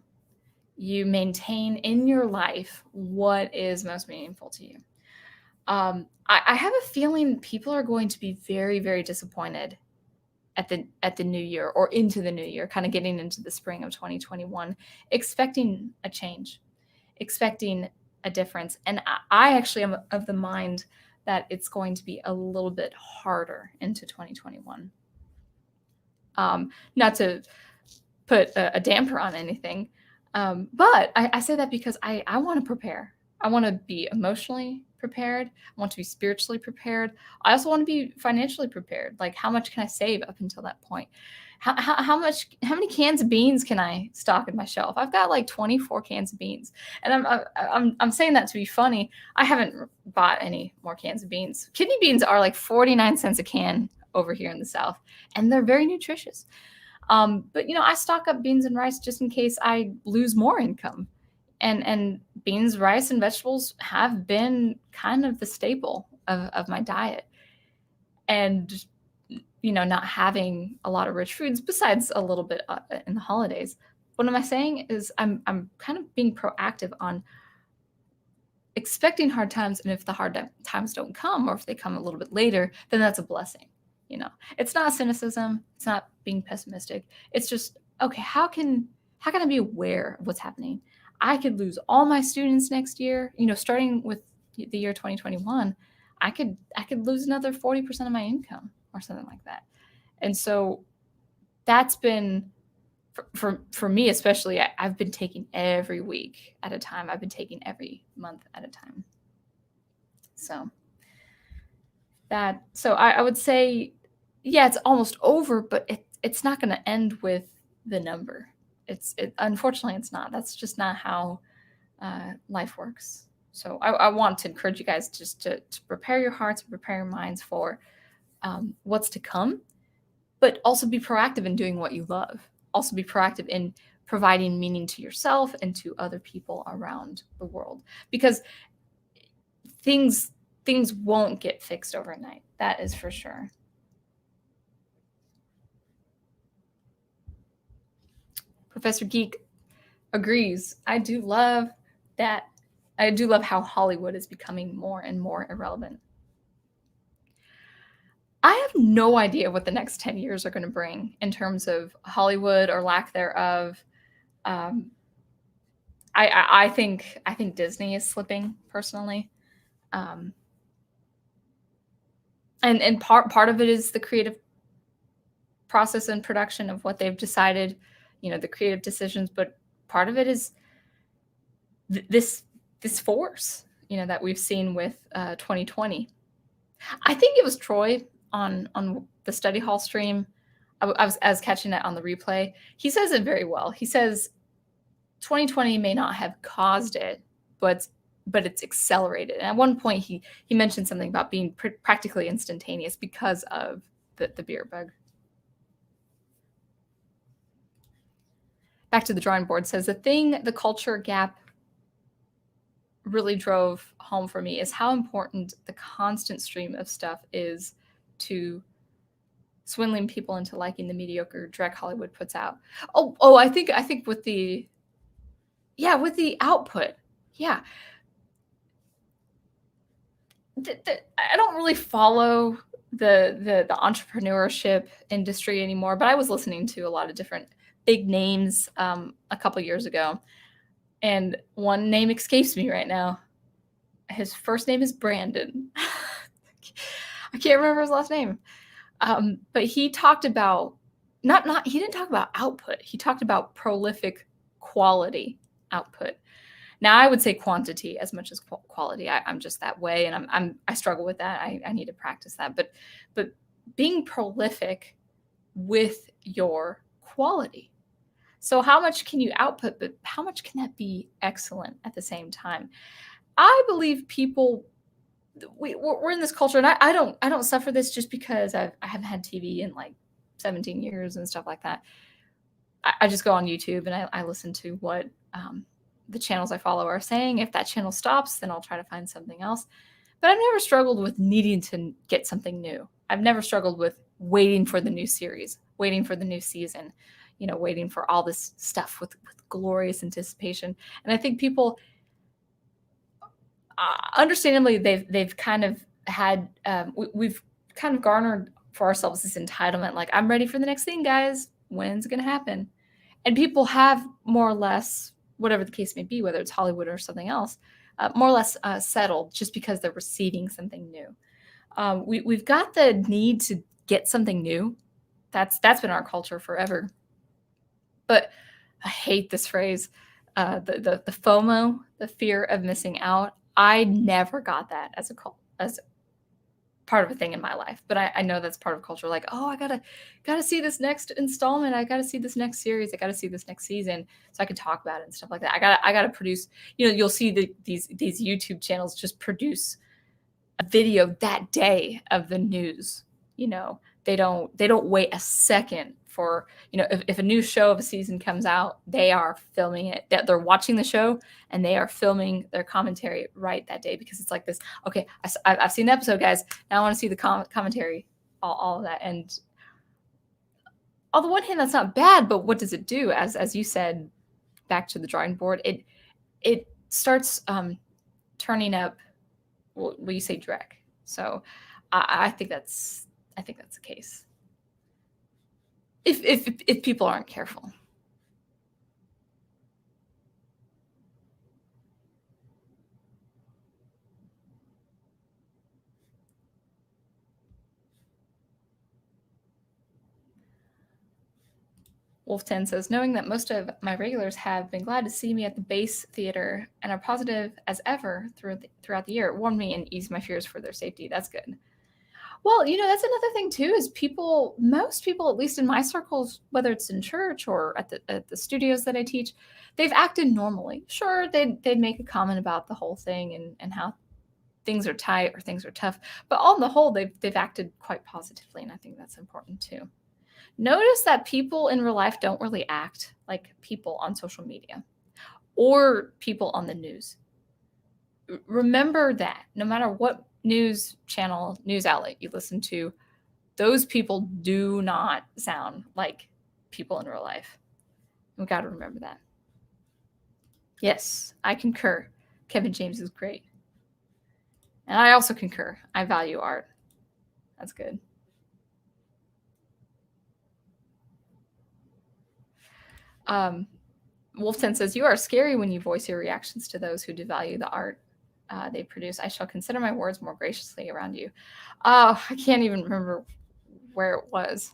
You maintain in your life what is most meaningful to you. I have a feeling people are going to be very, very disappointed at the new year, or into the new year, kind of getting into the spring of 2021, expecting a change, expecting a difference. And I actually am of the mind that it's going to be a little bit harder into 2021. Not to put a damper on anything, but I say that because I want to prepare. I want to be emotionally prepared. I want to be spiritually prepared. I also want to be financially prepared. Like, how much can I save up until that point? How many cans of beans can I stock in my shelf? I've got like 24 cans of beans, and I'm saying that to be funny. I haven't bought any more cans of beans. Kidney beans are like 49 cents a can over here in the South, and they're very nutritious. But I stock up beans and rice just in case I lose more income. And beans, rice, and vegetables have been kind of the staple of my diet. And not having a lot of rich foods besides a little bit in the holidays. What am I saying is I'm kind of being proactive on expecting hard times, and if the hard times don't come, or if they come a little bit later, then that's a blessing. It's not cynicism. It's not being pessimistic. It's just, okay, how can I be aware of what's happening? I could lose all my students next year. Starting with the year 2021, I could lose another 40% of my income or something like that. And so that's been, for me especially, I've been taking every week at a time. I've been taking every month at a time. So I would say, yeah, it's almost over, but it's not going to end with the number. Unfortunately, it's not. That's just not how life works. So I want to encourage you guys just to prepare your hearts, prepare your minds for what's to come, but also be proactive in doing what you love. Also be proactive in providing meaning to yourself and to other people around the world, because things won't get fixed overnight. That is for sure. Professor Geek agrees. I do love that. I do love how Hollywood is becoming more and more irrelevant. I have no idea what the next 10 years are going to bring in terms of Hollywood or lack thereof. I think Disney is slipping personally. And part of it is the creative process and production of what they've decided, the creative decisions, but part of it is this force, that we've seen with 2020. I think it was Troy on the study hall stream. I was catching it on the replay. He says it very well. He says 2020 may not have caused it, but it's accelerated. And at one point he mentioned something about being practically instantaneous because of the beer bug. Back to the drawing board says, the thing the culture gap really drove home for me is how important the constant stream of stuff is to swindling people into liking the mediocre dreck Hollywood puts out. Oh, I think with the output. Yeah. I don't really follow the entrepreneurship industry anymore, but I was listening to a lot of different big names a couple years ago, and one name escapes me right now. His first name is Brandon. I can't remember his last name, but he talked about he didn't talk about output. He talked about prolific quality output. Now I would say quantity as much as quality. I'm just that way, and I struggle with that. I need to practice that. But being prolific with your quality. So how much can you output, but how much can that be excellent at the same time? I believe people, we're in this culture, and I don't suffer this just because I haven't had TV in like 17 years and stuff like that. I just go on YouTube and I listen to what the channels I follow are saying. If that channel stops, then I'll try to find something else. But I've never struggled with needing to get something new. I've never struggled with waiting for the new series, waiting for the new season, waiting for all this stuff with glorious anticipation. And I think people, understandably, they've kind of had, we've kind of garnered for ourselves this entitlement, like, I'm ready for the next thing, guys. When's it going to happen? And people have more or less whatever the case may be, whether it's Hollywood or something else, more or less settled just because they're receiving something new. We've got the need to get something new. That's been our culture forever. But I hate this phrase, the FOMO, the fear of missing out. I never got that as part of a thing in my life, but I know that's part of culture. Like, oh, I gotta see this next installment. I gotta see this next series. I gotta see this next season so I can talk about it and stuff like that. I gotta produce. You'll see these YouTube channels just produce a video that day of the news. They don't wait a second for, if a new show of a season comes out, they are filming it. They're watching the show and they are filming their commentary right that day, because it's like this. Okay, I've seen the episode, guys. Now I want to see the commentary, all of that. And on the one hand, that's not bad, but what does it do? As you said, back to the drawing board, it starts turning up. Well, you say dreck. So I think that's the case. If people aren't careful. Wolf10 says, knowing that most of my regulars have been glad to see me at the base theater and are positive as ever throughout the year, it warmed me and eased my fears for their safety. That's good. Well, that's another thing too, is most people, at least in my circles, whether it's in church or at the studios that I teach, they've acted normally. Sure, they'd make a comment about the whole thing and how things are tight or things are tough, but on the whole, they've acted quite positively, and I think that's important too. Notice that people in real life don't really act like people on social media or people on the news. Remember that no matter what news channel, news outlet you listen to, those people do not sound like people in real life. We've got to remember that. Yes, I concur. Kevin James is great. And I also concur. I value art. That's good. Wolf10 says, you are scary when you voice your reactions to those who devalue the art they produce. I shall consider my words more graciously around you. Oh, I can't even remember where it was.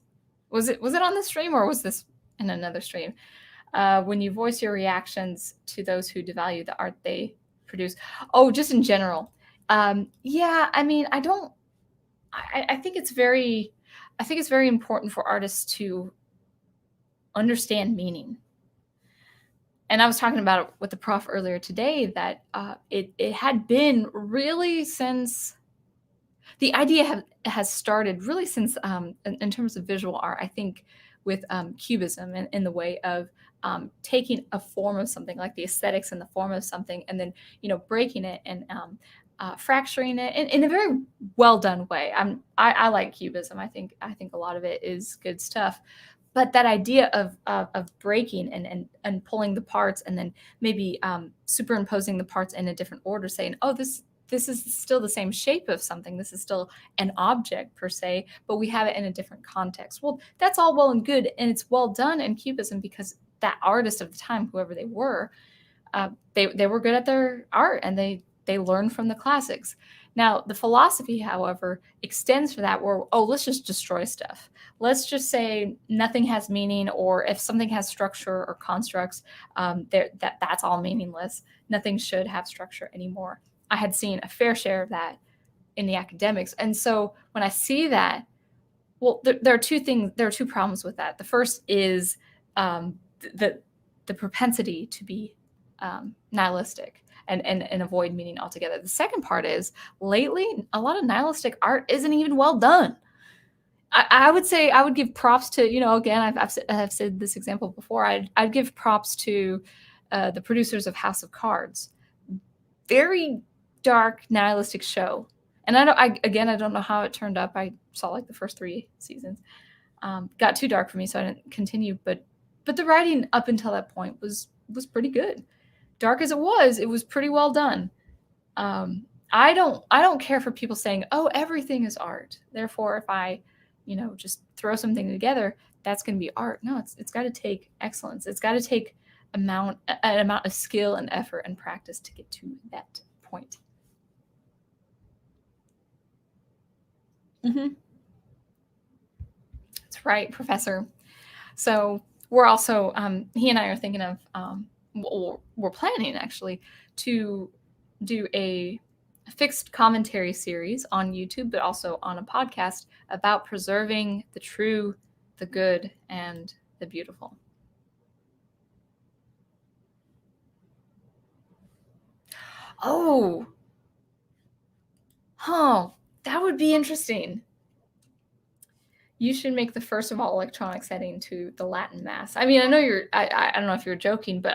Was it on the stream, or was this in another stream? When you voice your reactions to those who devalue the art they produce. Oh, just in general. Yeah, I mean, I think it's very important for artists to understand meaning. And I was talking about it with the prof earlier today, that it had been really since the idea has started really since in terms of visual art, I think with cubism, and in the way of taking a form of something, like the aesthetics in the form of something, and then breaking it and fracturing it in a very well done way. I like cubism. I think a lot of it is good stuff. But that idea of breaking and pulling the parts, and then maybe superimposing the parts in a different order, saying, oh, this is still the same shape of something. This is still an object per se, but we have it in a different context. Well, that's all well and good, and it's well done in cubism because that artist of the time, whoever they were, they were good at their art, and they learned from the classics. Now, the philosophy, however, extends for that, where, oh, let's just destroy stuff. Let's just say nothing has meaning, or if something has structure or constructs, that's all meaningless. Nothing should have structure anymore. I had seen a fair share of that in the academics. And so when I see that, well, there are two things. There are two problems with that. The first is the propensity to be nihilistic and avoid meaning altogether. The second part is, lately, a lot of nihilistic art isn't even well done. I would say, I would give props to, again, I've said this example before, I'd give props to the producers of House of Cards. Very dark, nihilistic show. And I don't know how it turned up. I saw like the first 3 seasons. Got too dark for me, so I didn't continue. But the writing up until that point was pretty good. Dark as it was pretty well done. I don't care for people saying, oh, everything is art, therefore if I just throw something together, that's going to be art. No, it's got to take excellence. It's got to take amount of skill and effort and practice to get to that point. Mm-hmm. That's right, Professor. So we're also, he and I are thinking of, we're planning actually to do a fixed commentary series on YouTube, but also on a podcast about preserving the true, the good, and the beautiful. Oh, that would be interesting. You should make the first of all electronic setting to the Latin Mass. I mean, I know I don't know if you're joking, but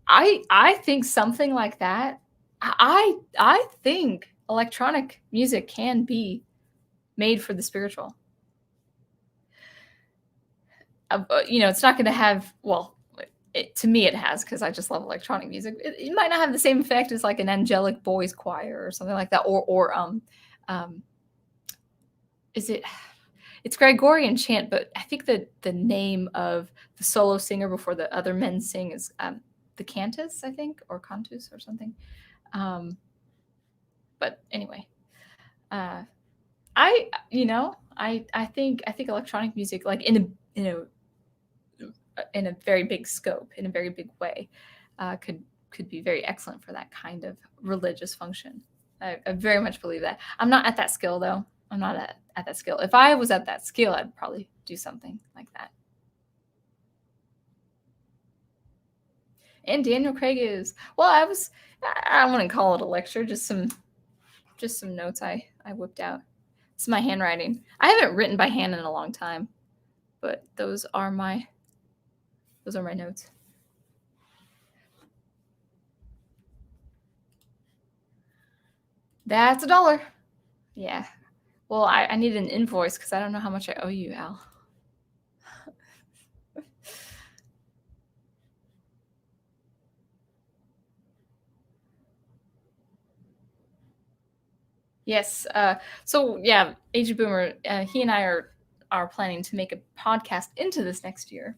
I think something like that. I think electronic music can be made for the spiritual. It's not going to have, well, to me it has, because I just love electronic music. It might not have the same effect as like an angelic boys choir or something like that, or is it? It's Gregorian chant, but I think the name of the solo singer before the other men sing is the cantus, I think, or cantus or something. But anyway, I think electronic music, like in a very big scope, in a very big way, could be very excellent for that kind of religious function. I very much believe that. I'm not at that skill though. I'm not at that skill. If I was at that skill, I'd probably do something like that. And Daniel Craig is, well, I wouldn't call it a lecture, just some notes I whipped out. It's my handwriting. I haven't written by hand in a long time, but those are my notes. That's $1. Yeah. Well, I need an invoice because I don't know how much I owe you, Al. Yes. So yeah, Age of Boomer, he and I are planning to make a podcast into this next year,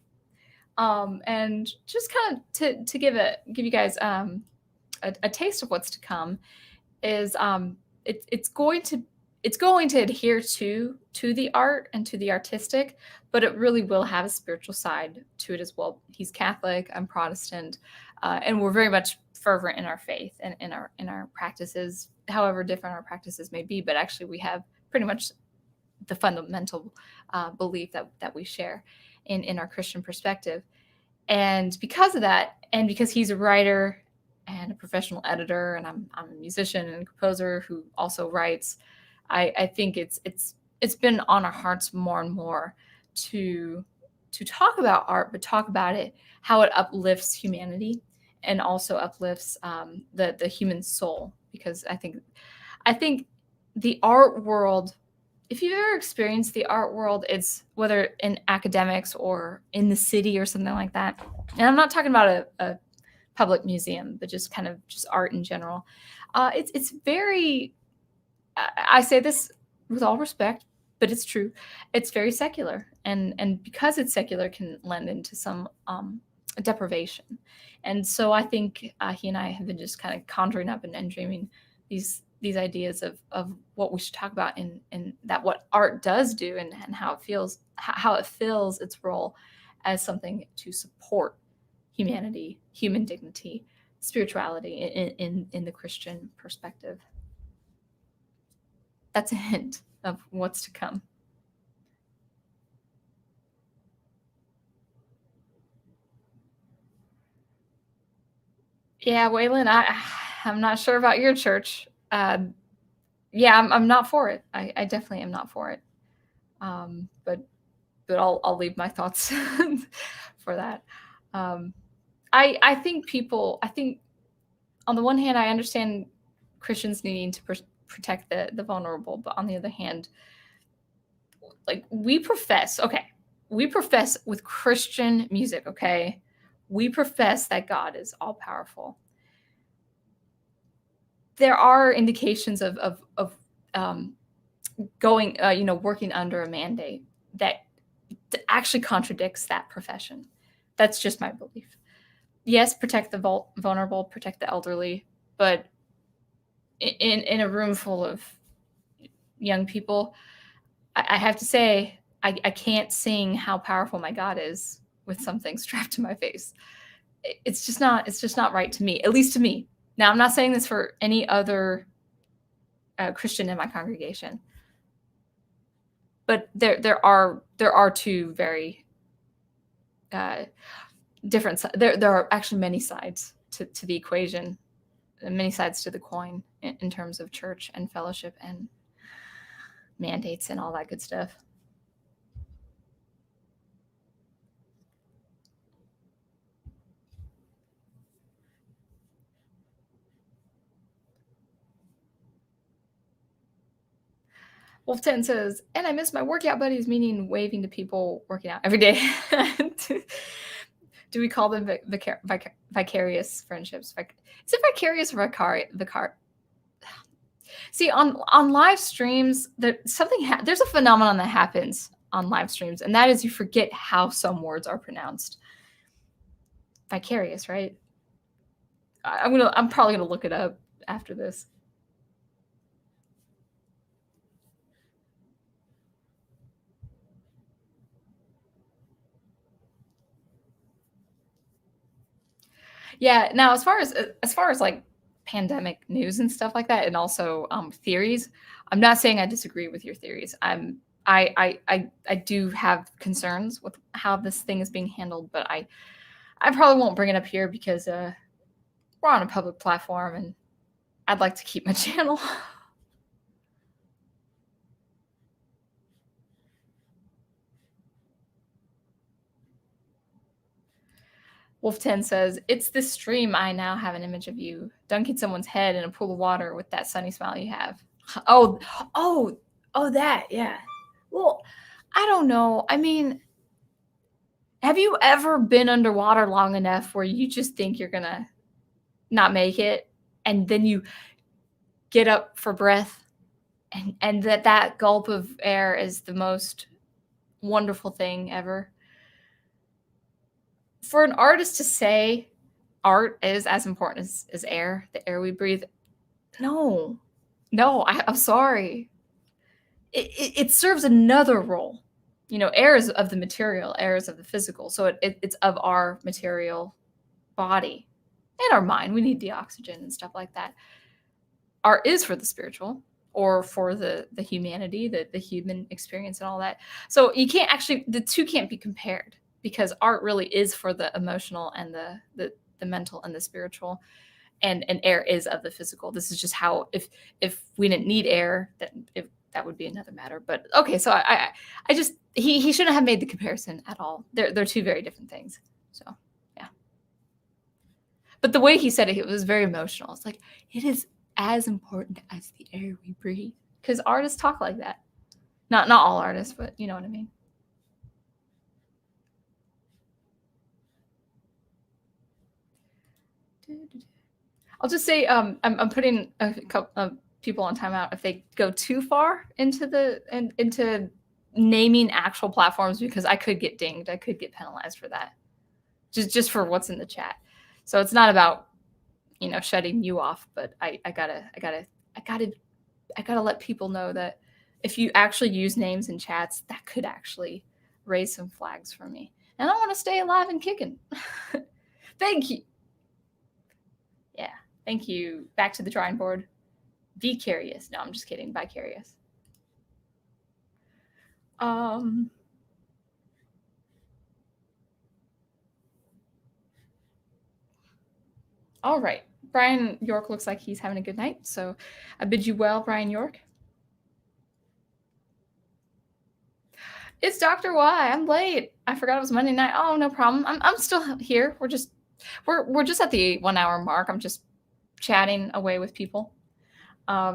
and just kind of to give you guys a taste of what's to come. Is it's going to adhere to the art and to the artistic, but it really will have a spiritual side to it as well. He's Catholic, I'm Protestant, and we're very much fervent in our faith and in our practices, however different our practices may be. But actually, we have pretty much the fundamental belief that we share in our Christian perspective. And because of that, and because he's a writer and a professional editor, and I'm a musician and composer who also writes, I think it's been on our hearts more and more to talk about art, but talk about it, how it uplifts humanity and also uplifts the human soul. Because I think the art world, if you've ever experienced the art world, it's whether in academics or in the city or something like that. And I'm not talking about a public museum, but just kind of just art in general. It's very, I say this with all respect, but it's true. It's very secular, and because it's secular, can lend into some deprivation. And so I think he and I have been just kind of conjuring up and dreaming these ideas of what we should talk about, and that what art does do, and how it fills its role as something to support humanity, human dignity, spirituality in the Christian perspective. That's a hint of what's to come. Yeah, Waylon, I'm not sure about your church. Yeah, I'm not for it. I definitely am not for it. But I'll leave my thoughts for that. I think on the one hand, I understand Christians needing to protect the vulnerable, but on the other hand, like we profess with Christian music, okay? We profess that God is all powerful. There are indications of going, working under a mandate that actually contradicts that profession. That's just my belief. Yes, protect the vulnerable, protect the elderly, but in a room full of young people, I have to say I can't sing how powerful my God is with something strapped to my face. It's just not right to me, at least to me. Now, I'm not saying this for any other Christian in my congregation, but there are two very different. There are actually many sides to the equation, and many sides to the coin in terms of church and fellowship and mandates and all that good stuff. Wolf 10 says, and I miss my workout buddies, meaning waving to people working out every day. Do we call them vicarious friendships? Is it vicarious or vicar? See, on live streams, there's a phenomenon that happens on live streams, and that is you forget how some words are pronounced. Vicarious, right? I'm probably gonna look it up after this. Yeah. Now, as far as like pandemic news and stuff like that, and also theories, I'm not saying I disagree with your theories. I do have concerns with how this thing is being handled, but I probably won't bring it up here because we're on a public platform, and I'd like to keep my channel. Wolf 10 says, it's this stream. I now have an image of you dunking someone's head in a pool of water with that sunny smile you have. Oh, that, yeah. Well, I don't know. I mean, have you ever been underwater long enough where you just think you're going to not make it, and then you get up for breath, and that gulp of air is the most wonderful thing ever? For an artist to say art is as important as air, the air we breathe, no, I'm sorry. It serves another role. Air is of the material, air is of the physical, so it's of our material body and our mind. We need the oxygen and stuff like that. Art is for the spiritual, or for the humanity, the human experience and all that. So you can't actually, the two can't be compared, because art really is for the emotional and the mental and the spiritual, and air is of the physical. This is just how, if we didn't need air, that would be another matter. But okay, so I just, he shouldn't have made the comparison at all. They're two very different things. So yeah. But the way he said it was very emotional. It's like, it is as important as the air we breathe, because artists talk like that. Not all artists, but you know what I mean. I'll just say I'm putting a couple of people on timeout if they go too far into naming actual platforms, because I could get dinged. I could get penalized for that. Just for what's in the chat. So it's not about shutting you off, but I gotta let people know that if you actually use names in chats, that could actually raise some flags for me. And I want to stay alive and kicking. Thank you. Yeah. Thank you. Back to the drawing board. Vicarious. No, I'm just kidding. Vicarious. All right. Brian York looks like he's having a good night. So I bid you well, Brian York. It's Dr. Y. I'm late. I forgot it was Monday night. Oh, no problem. I'm still here. We're just at the 1 hour mark. I'm just chatting away with people.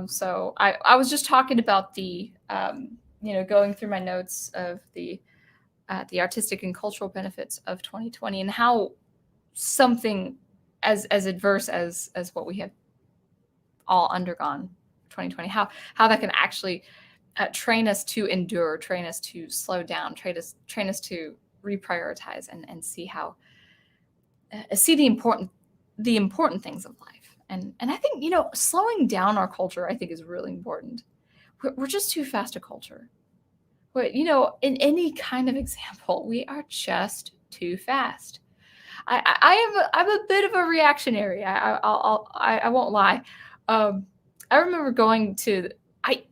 So I was just talking about the going through my notes of the artistic and cultural benefits of 2020, and how something as adverse as what we have all undergone 2020, how that can actually train us to endure, train us to slow down, train us to reprioritize, and see how see the important things of life. And I think, slowing down our culture, I think, is really important. We're just too fast a culture. But, in any kind of example, we are just too fast. I'm a bit of a reactionary. I won't lie. I remember going to I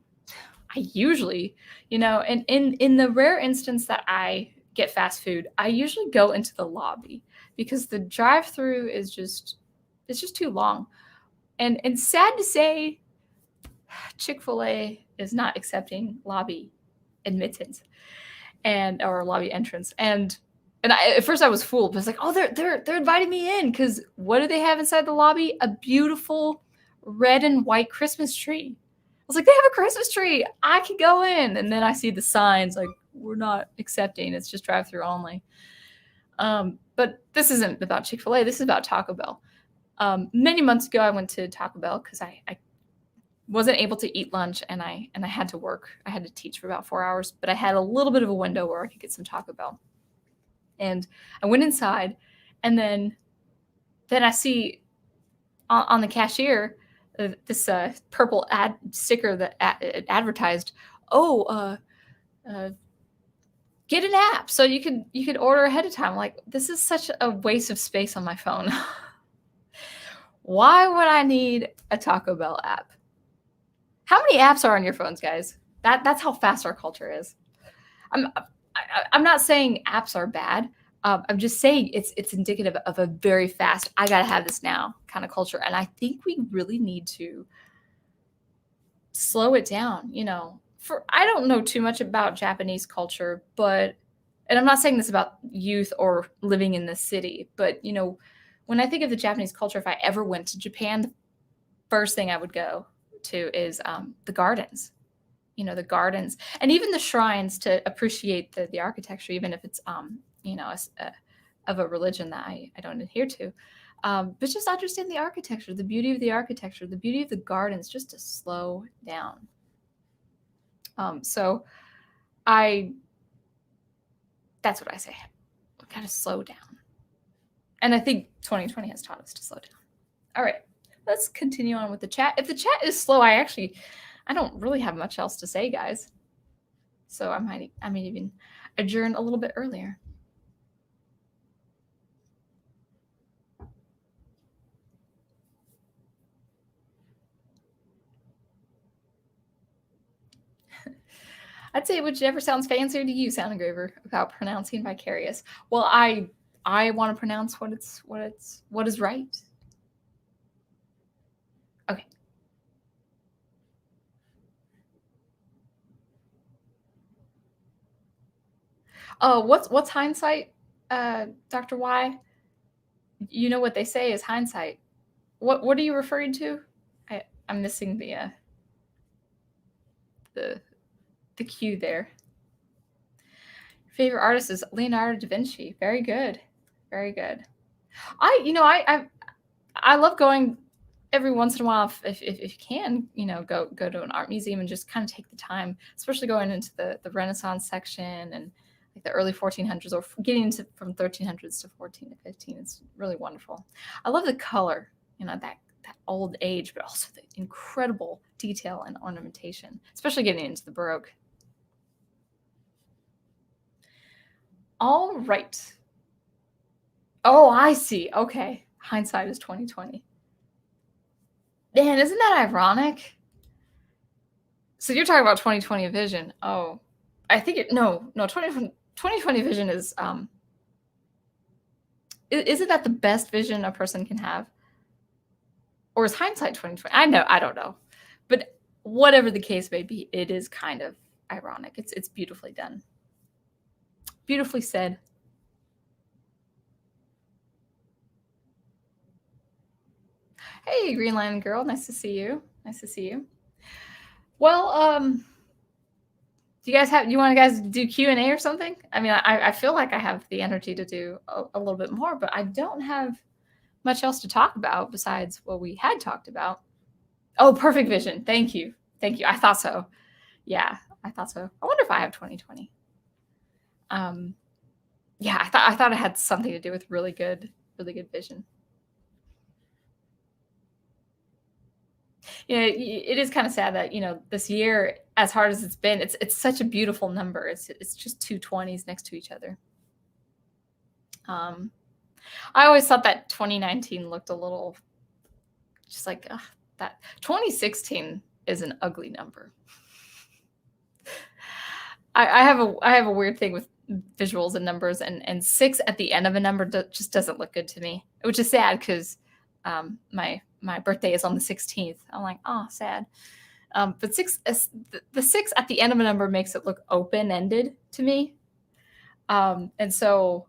usually, and in the rare instance that I get fast food, I usually go into the lobby because the drive-through is just it's just too long. And sad to say, Chick-fil-A is not accepting lobby admittance or lobby entrance. And at first I was fooled, but it's like, oh, they're inviting me in because what do they have inside the lobby? A beautiful red and white Christmas tree. I was like, they have a Christmas tree. I could go in. And then I see the signs like, we're not accepting. It's just drive-through only. But this isn't about Chick-fil-A. This is about Taco Bell. Many months ago, I went to Taco Bell because I wasn't able to eat lunch and I had to work. I had to teach for about 4 hours, but I had a little bit of a window where I could get some Taco Bell. And I went inside, and then I see on the cashier this purple ad sticker that advertised, get an app so you could order ahead of time. I'm like, this is such a waste of space on my phone. Why would I need a Taco Bell app? How many apps are on your phones, guys? That's how fast our culture is. I'm not saying apps are bad. I'm just saying it's indicative of a very fast, I gotta have this now kind of culture. And I think we really need to slow it down. I don't know too much about Japanese culture, and I'm not saying this about youth or living in the city, but when I think of the Japanese culture, if I ever went to Japan, the first thing I would go to is the gardens. The gardens and even the shrines to appreciate the architecture, even if it's of a religion that I don't adhere to. But just understand the architecture, the beauty of the architecture, the beauty of the gardens, just to slow down. So that's what I say. We gotta slow down. And I think 2020 has taught us to slow down. All right, let's continue on with the chat. If the chat is slow, I don't really have much else to say, guys. So I might even adjourn a little bit earlier. I'd say whichever sounds fancier to you, Sound Engraver, about pronouncing vicarious. Well, I want to pronounce what is right. Okay. What's hindsight, Dr. Y? You know what they say is hindsight. What are you referring to? I'm missing the cue there. Favorite artist is Leonardo da Vinci. Very good. Very good. I love going every once in a while if you can, go to an art museum and just kind of take the time, especially going into the Renaissance section and like the early 1400s or getting into from 1300s to 14 to 15. It's really wonderful. I love the color, that old age, but also the incredible detail and ornamentation, especially getting into the Baroque. All right. Oh, I see. Okay. Hindsight is 2020. Man, isn't that ironic? So you're talking about 2020 vision. Oh, I think 2020 vision is isn't that the best vision a person can have? Or is hindsight 2020? I don't know. But whatever the case may be, it is kind of ironic. It's beautifully done. Beautifully said. Hey, Green Line Girl, nice to see you. Nice to see you. Well, do you want to guys do Q&A or something? I mean, I feel like I have the energy to do a little bit more, but I don't have much else to talk about besides what we had talked about. Oh, perfect vision. Thank you. Thank you. I thought so. Yeah, I thought so. I wonder if I have 2020. Yeah, I thought it had something to do with really good really good vision. It is kind of sad that, this year, as hard as it's been, it's such a beautiful number. It's just two 20s next to each other. I always thought that 2019 looked a little just like that. 2016 is an ugly number. I have a weird thing with visuals and numbers, and 6 at the end of a number just doesn't look good to me, which is sad because my birthday is on the 16th. I'm like, oh, sad. But the 6 at the end of a number makes it look open-ended to me. And so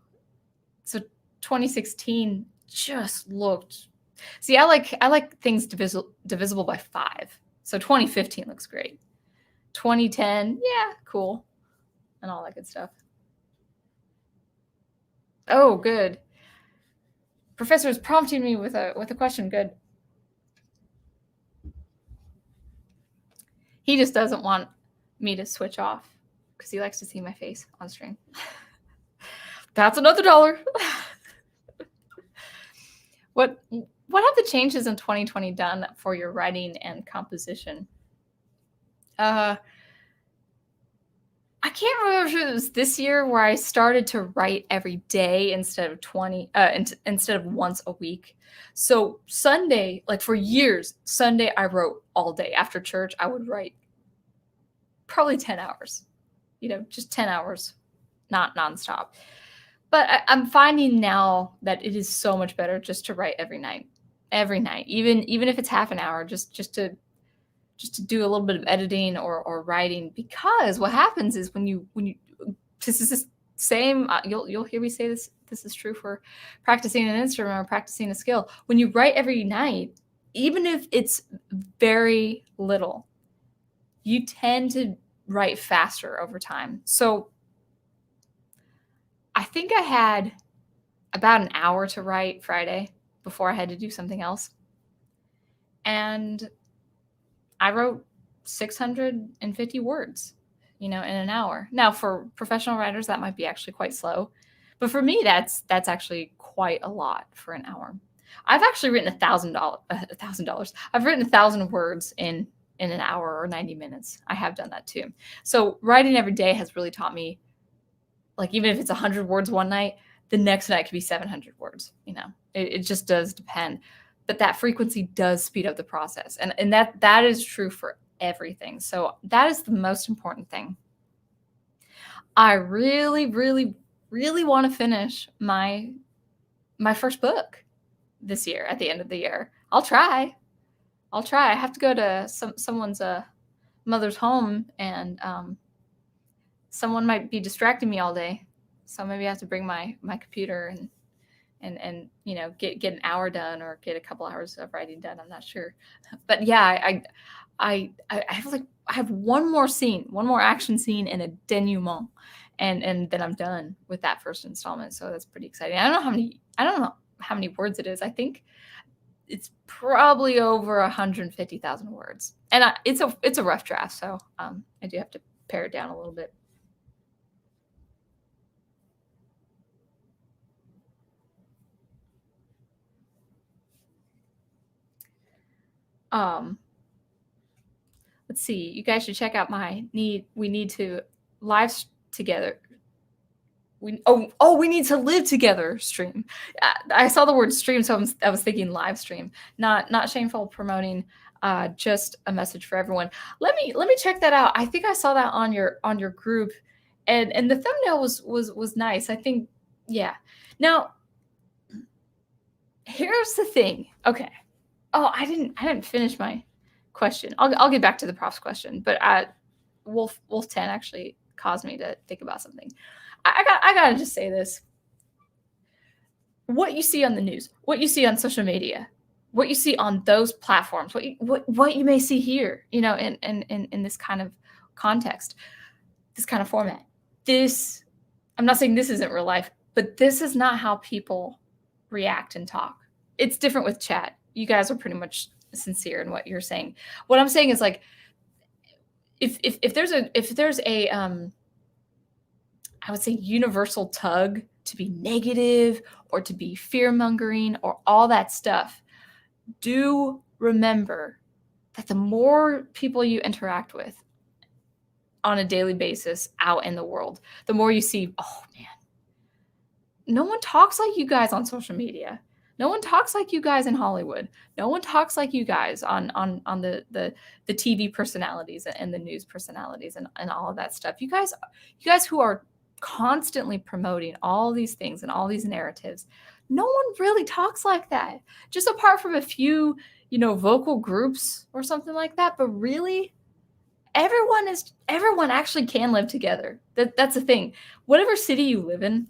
2016 just looked. See, I like things divisible by 5. So 2015 looks great. 2010, yeah, cool, and all that good stuff. Oh, good. Professor is prompting me with a question. Good. He just doesn't want me to switch off because he likes to see my face on stream. That's another $1. What have the changes in 2020 done for your writing and composition? I can't remember if it was this year where I started to write every day instead of once a week. So Sunday, like for years, Sunday I wrote all day. After church, I would write probably 10 hours, just 10 hours, not nonstop. But I'm finding now that it is so much better just to write every night, even if it's half an hour, just to do a little bit of editing or writing, because what happens is when you this is the same, you'll hear me say this is true for practicing an instrument or practicing a skill. When you write every night, even if it's very little, you tend to write faster over time. So I think I had about an hour to write Friday before I had to do something else. And I wrote 650 words, in an hour. Now, for professional writers, that might be actually quite slow. But for me, that's actually quite a lot for an hour. I've actually written $1,000. I've written 1,000 words in an hour or 90 minutes. I have done that too. So writing every day has really taught me, like, even if it's 100 words one night, the next night could be 700 words. It just does depend. But that frequency does speed up the process. And that is true for everything. So that is the most important thing. I really, really, really want to finish my first book this year at the end of the year. I'll try. I have to go to someone's mother's home, and someone might be distracting me all day. So maybe I have to bring my computer and get an hour done, or get a couple hours of writing done. I'm not sure, but yeah, I have one more action scene and a denouement, and then I'm done with that first installment. So that's pretty exciting. I don't know how many words it is. I think it's probably over 150,000 words, and it's a rough draft. So I do have to pare it down a little bit. Let's see. You guys should check out my we need to live together. We need to live together stream. I saw the word stream, so I was thinking live stream. Not shameful promoting. Just a message for everyone. Let me check that out. I think I saw that on your group, and the thumbnail was nice. I think, yeah. Now, here's the thing. Okay. Oh, I didn't finish my question. I'll get back to the prof's question, but Wolf 10 actually caused me to think about something. I gotta just say this. What you see on the news, what you see on social media, what you see on those platforms, what you may see here, in this kind of context, this kind of format. I'm not saying this isn't real life, but this is not how people react and talk. It's different with chat. You guys are pretty much sincere in what you're saying. What I'm saying is, like, if there's a I would say universal tug be negative or to be fear-mongering or all that stuff. Do remember that the more people you interact with on a daily basis out in the world, the more you see, oh man, no one talks like you guys on social media. No one talks like you guys in Hollywood. No one talks like you guys on the TV personalities and the news personalities and all of that stuff. You guys who are constantly promoting all these things and all these narratives, no one really talks like that. Just apart from a few, vocal groups or something like that. But really, everyone actually can live together. That's the thing. Whatever city you live in,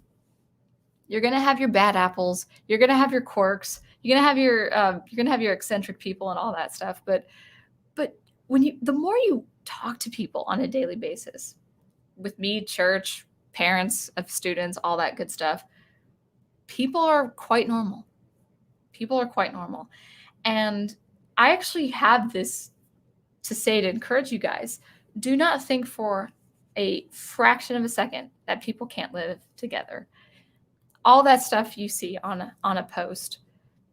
you're gonna have your bad apples. You're gonna have your quirks. You're gonna have your eccentric people and all that stuff. But the more you talk to people on a daily basis, with me, church, parents of students, all that good stuff, people are quite normal. And I actually have this to say to encourage you guys. Do not think for a fraction of a second that people can't live together. All that stuff you see on a post,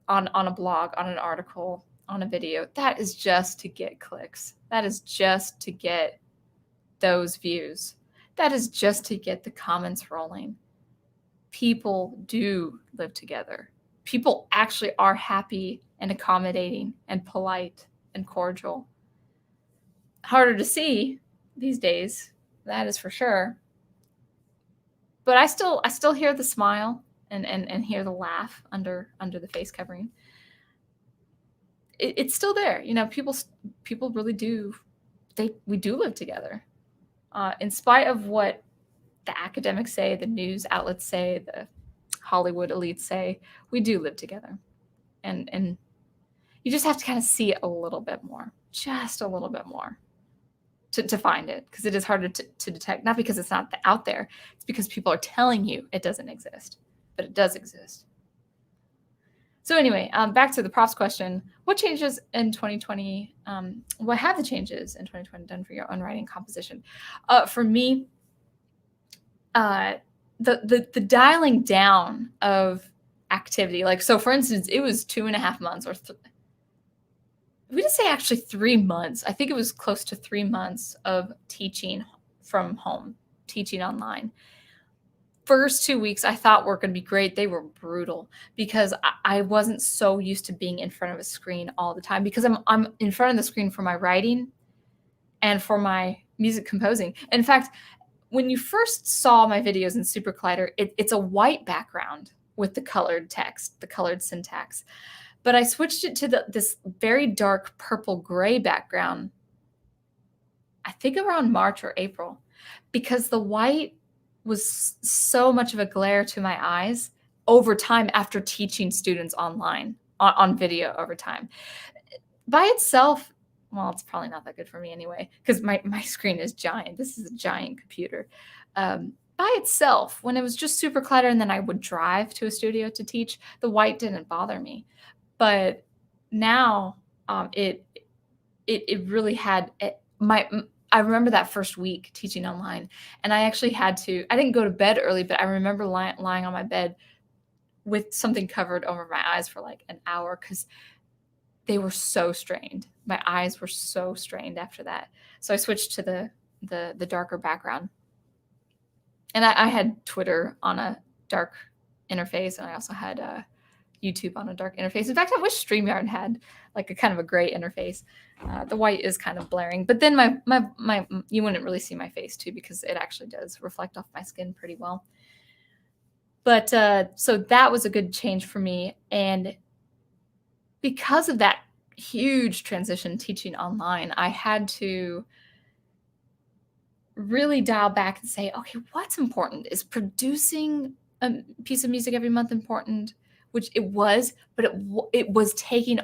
on a blog, on an article, on a video, that is just to get clicks. That is just to get those views. That is just to get the comments rolling. People do live together. People actually are happy and accommodating and polite and cordial. Harder to see these days, that is for sure. But I still hear the smile and hear the laugh under the face covering. It's still there. People really do. We do live together. In spite of what the academics say, the news outlets say, the Hollywood elites say, we do live together. And you just have to kind of see it a little bit more, just a little bit more. To find it, because it is harder to detect, not because it's not out there, it's because people are telling you it doesn't exist, but it does exist. So anyway, back to the props question. What changes in 2020, what have the changes in 2020 done for your own writing composition? For me, the dialing down of activity, like, so for instance, it was 2.5 months or we didn't say actually 3 months. I think it was close to 3 months of teaching from home, teaching online. First 2 weeks I thought were going to be great. They were brutal because I wasn't so used to being in front of a screen all the time, because I'm in front of the screen for my writing and for my music composing. In fact, when you first saw my videos in SuperCollider, it's a white background with the colored text, the colored syntax. But I switched it to this very dark purple gray background, I think around March or April, because the white was so much of a glare to my eyes over time after teaching students online, on video over time. By itself, well, it's probably not that good for me anyway, because my screen is giant. This is a giant computer. By itself, when it was just SuperCollider and then I would drive to a studio to teach, the white didn't bother me. But now it really had I remember that first week teaching online, and I actually I didn't go to bed early, but I remember lying on my bed with something covered over my eyes for like an hour because they were so strained. My eyes were so strained after that. So I switched to the darker background. And I had Twitter on a dark interface, and I also had YouTube on a dark interface. In fact, I wish StreamYard had like a kind of a gray interface. The white is kind of blaring, but then my you wouldn't really see my face too, because it actually does reflect off my skin pretty well. But so that was a good change for me. And because of that huge transition teaching online, I had to really dial back and say, okay, what's important? Is producing a piece of music every month important? Which it was, but it was taking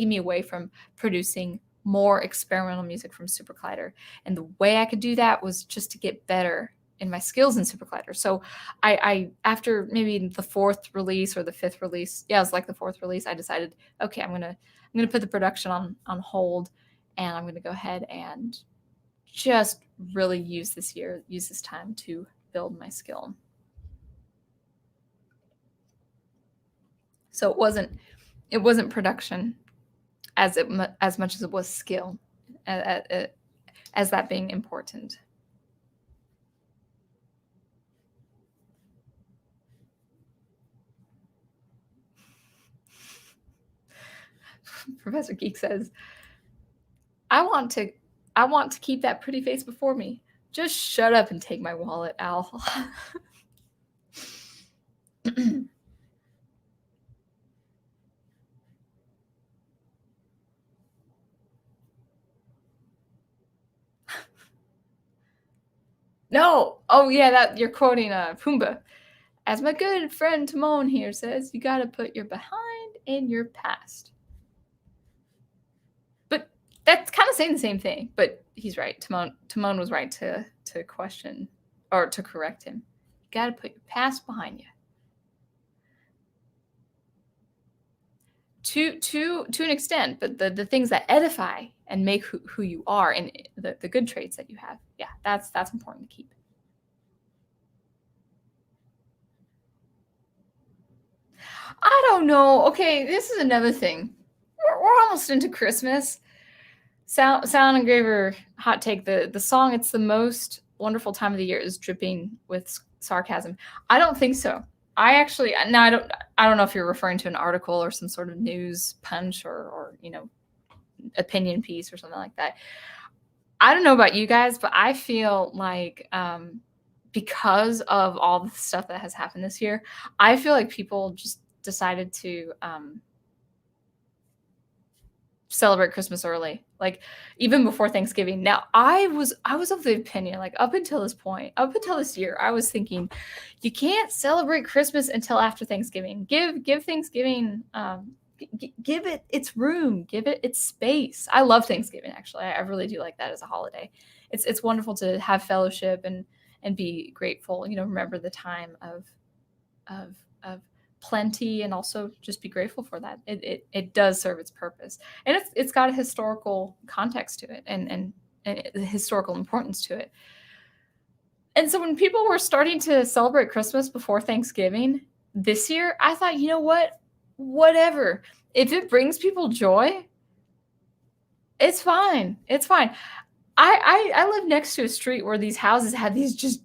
me away from producing more experimental music from SuperCollider. And the way I could do that was just to get better in my skills in SuperCollider. So I after maybe the 4th release or the 5th release, it was like the 4th release, I decided, okay, I'm gonna put the production on hold, and I'm gonna go ahead and just really use this time to build my skill. So it wasn't production as much as it was skill, as that being important. Professor Geek says, I want to keep that pretty face before me. Just shut up and take my wallet, Al. No. Oh yeah, that you're quoting Pumbaa. As my good friend Timon here says, you gotta put your behind in your past. But that's kind of saying the same thing. But he's right. Timon was right to question or to correct him. You gotta put your past behind you. To an extent, but the things that edify and make who you are and the good traits that you have, yeah, that's important to keep. I don't know. Okay, this is another thing. We're almost into Christmas. Sound Engraver hot take: the song "It's the Most Wonderful Time of the Year" is dripping with sarcasm. I don't think so. I actually no, I don't know if you're referring to an article or some sort of news punch or opinion piece or something like that. I don't know about you guys, but I feel like because of all the stuff that has happened this year, I feel like people just decided to celebrate Christmas early, like even before Thanksgiving. Now, I was of the opinion, like up until this point, up until this year, I was thinking you can't celebrate Christmas until after Thanksgiving. Give Thanksgiving give it its room, give it its space. I love Thanksgiving, actually. I really do like that as a holiday. It's wonderful to have fellowship and be grateful, remember the time of plenty, and also just be grateful for that. It does serve its purpose, and it's got a historical context to it and the historical importance to it. And so when people were starting to celebrate Christmas before Thanksgiving this year, I thought, you know what? Whatever. If it brings people joy, it's fine. It's fine. I live next to a street where these houses had these just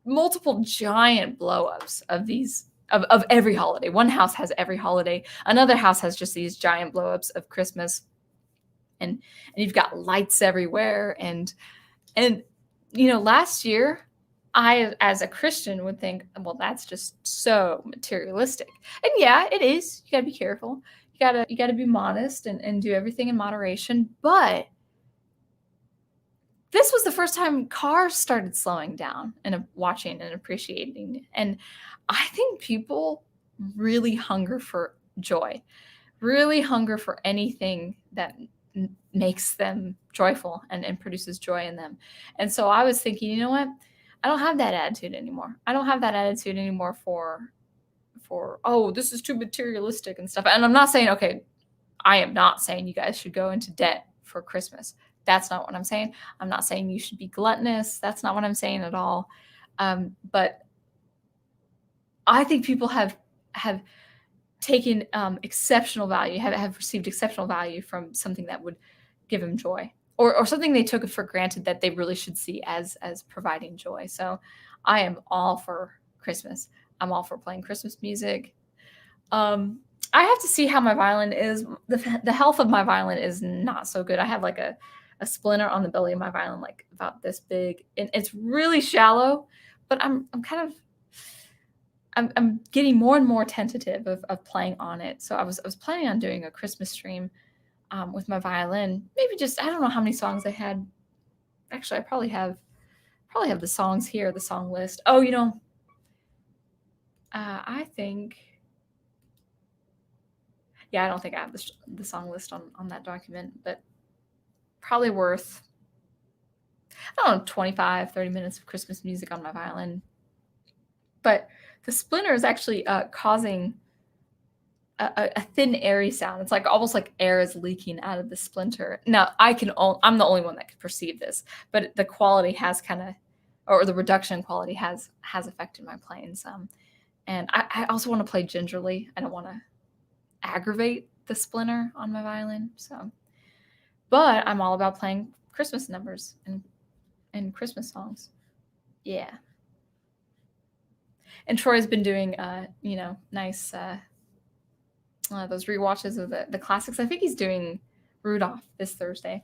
multiple giant blow-ups of these of every holiday. One house has every holiday. Another house has just these giant blow-ups of Christmas. And you've got lights everywhere. And last year, I, as a Christian, would think, well, that's just so materialistic. And yeah, it is. You gotta be careful. You gotta be modest and do everything in moderation. But this was the first time cars started slowing down and watching and appreciating. And I think people really hunger for joy, really hunger for anything that makes them joyful and produces joy in them. And so I was thinking, you know what? I don't have that attitude anymore. I don't have that attitude anymore for oh, this is too materialistic and stuff. And I'm not saying, okay, I am not saying you guys should go into debt for Christmas. That's not what I'm saying. I'm not saying you should be gluttonous. That's not what I'm saying at all. But I think people have taken exceptional value, have received exceptional value from something that would give them joy, or something they took for granted that they really should see as providing joy. So I am all for Christmas. I'm all for playing Christmas music. I have to see how my violin is. The health of my violin is not so good. I have like a splinter on the belly of my violin, like about this big, and it's really shallow. But I'm getting more and more tentative of playing on it. So I was planning on doing a Christmas stream with my violin. Maybe just, I don't know how many songs I had. Actually, I probably have the songs here, the song list. Oh, I think, yeah, I don't think I have the song list on that document, but probably worth, I don't know, 25, 30 minutes of Christmas music on my violin. But the splinter is actually causing a thin, airy sound. It's like almost like air is leaking out of the splinter. Now, I'm the only one that could perceive this, but the quality has kind of, or the reduction quality has affected my playing some. And I also want to play gingerly. I don't want to aggravate the splinter on my violin. So, but I'm all about playing Christmas numbers and Christmas songs. Yeah. And Troy's been doing, nice those rewatches of the classics. I think he's doing Rudolph this Thursday.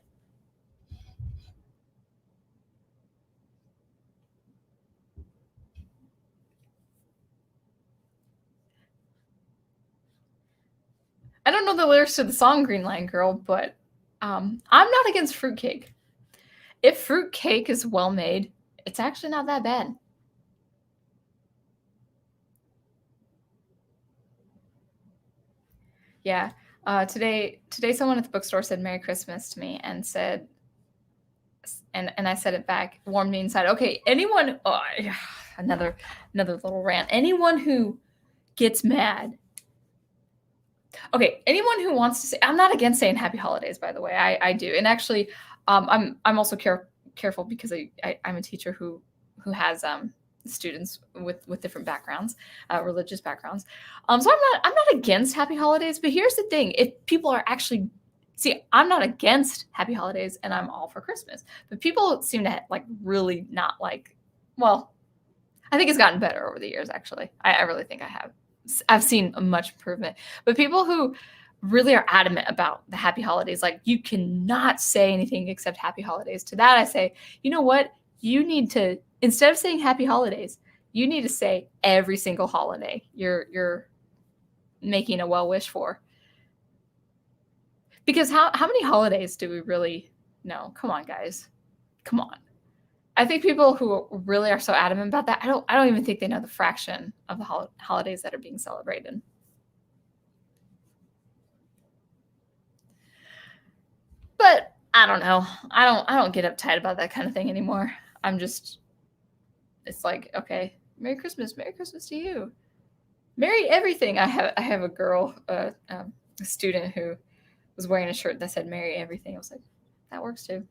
I don't know the lyrics to the song Green Line Girl, but I'm not against fruitcake. If fruitcake is well made, it's actually not that bad. Yeah. Today someone at the bookstore said Merry Christmas to me and said, and I said it back, warmed me inside. Okay, anyone, another little rant. Anyone who gets mad. Okay, anyone who wants to say, I'm not against saying Happy Holidays, by the way. I do, and actually, I'm also careful because I'm a teacher who has students with different backgrounds, religious backgrounds. So I'm not against Happy Holidays, but here's the thing: if people are actually I'm not against Happy Holidays, and I'm all for Christmas, but people seem to really not like. Well, I think it's gotten better over the years. Actually, I really think I've seen a much improvement. But people who really are adamant about the Happy Holidays, like you cannot say anything except Happy Holidays. To that, I say, you know what? You need to, instead of saying Happy Holidays, you need to say every single holiday you're making a well wish for. Because how many holidays do we really know? Come on, guys. Come on. I think people who really are so adamant about that, I don't even think they know the fraction of the holidays that are being celebrated. But I don't know. I don't get uptight about that kind of thing anymore. It's like, okay, Merry Christmas to you. Merry everything. I have a girl, a student who was wearing a shirt that said Merry everything. I was like, that works too.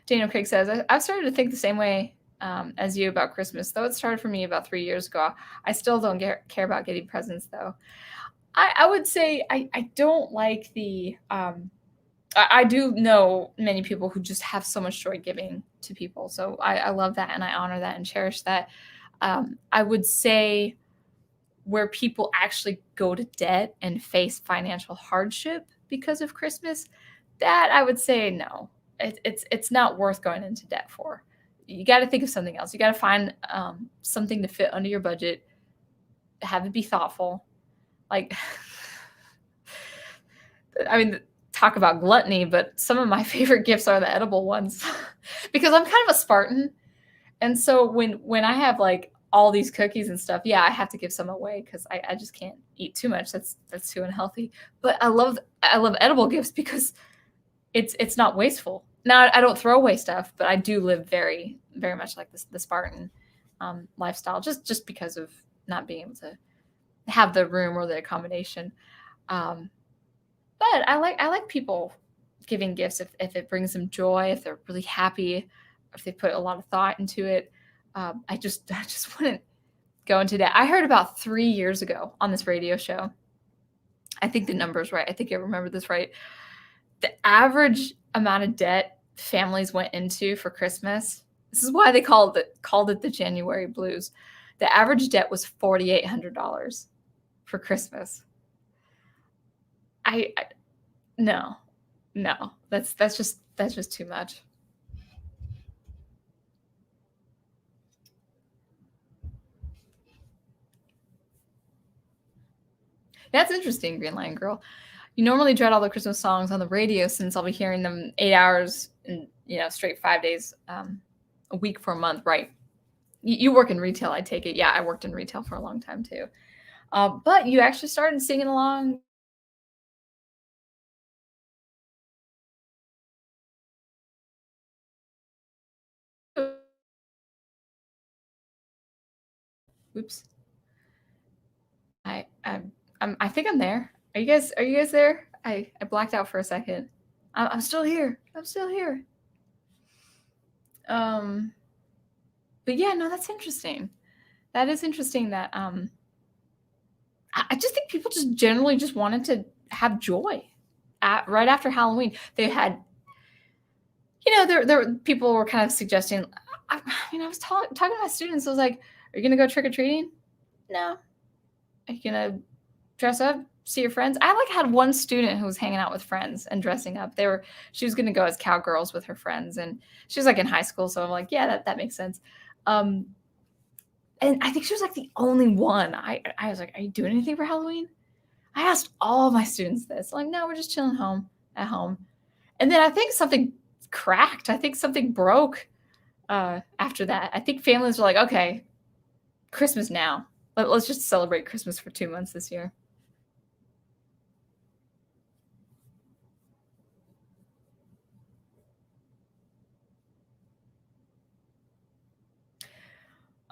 Daniel Craig says, I've started to think the same way as you about Christmas, though it started for me about 3 years ago. I still don't care about getting presents, though. I would say I don't like the I do know many people who just have so much joy giving to people. So I love that, and I honor that and cherish that. I would say where people actually go to debt and face financial hardship because of Christmas, that I would say no. It's not worth going into debt for. You got to think of something else. You got to find something to fit under your budget, have it be thoughtful. Like, I mean, talk about gluttony, but some of my favorite gifts are the edible ones because I'm kind of a Spartan. And so when I have like all these cookies and stuff, yeah, I have to give some away because I just can't eat too much. That's too unhealthy. But I love edible gifts because it's not wasteful. Now I don't throw away stuff, but I do live very, very much like the Spartan lifestyle, just because of not being able to have the room or the accommodation. But I like people giving gifts if it brings them joy, if they're really happy, if they put a lot of thought into it. I just wouldn't go into debt. I heard about 3 years ago on this radio show. I think the number's right. I think I remember this right. The average amount of debt families went into for Christmas. This is why they called it the January blues. The average debt was $4,800 for Christmas. No. That's just too much. That's interesting, Green Line Girl. You normally dread all the Christmas songs on the radio since I'll be hearing them 8 hours and straight 5 days a week for a month, right? You work in retail, I take it. Yeah, I worked in retail for a long time too. But you actually started singing along. Oops. I think I'm there. Are you guys there? I blacked out for a second. I'm still here. I'm still here. But yeah, no, that's interesting. That is interesting that I just think people just generally just wanted to have joy right after Halloween. They had, there people were kind of suggesting. I was talking to my students. I was like, "Are you gonna go trick or treating? No. Are you gonna dress up, see your friends?" I like had one student who was hanging out with friends and dressing up. She was gonna go as cowgirls with her friends, and she was like in high school. So I'm like, yeah, that makes sense. Um, and I think she was like the only one. I was like, "Are you doing anything for Halloween?" I asked all of my students this. Like, no, we're just chilling at home. And then I think something cracked. I think something broke after that. I think families were like, okay, Christmas now. Let's just celebrate Christmas for 2 months this year.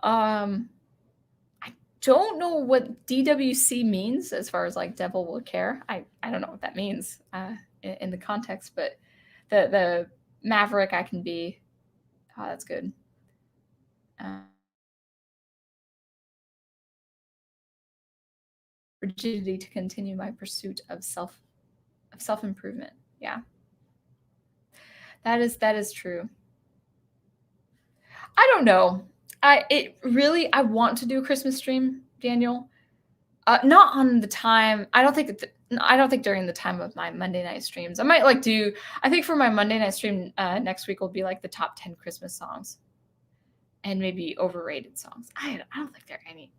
Um, I don't know what DWC means as far as like devil will care. I don't know what that means in the context, but the maverick I can be. Oh, that's good. Rigidity to continue my pursuit of self improvement. Yeah, that is true. I don't know. I want to do a Christmas stream, Daniel. Not on the time. I don't think during the time of my Monday night streams. I might like do. I think for my Monday night stream next week will be like the top 10 Christmas songs, and maybe overrated songs. I don't think there are any.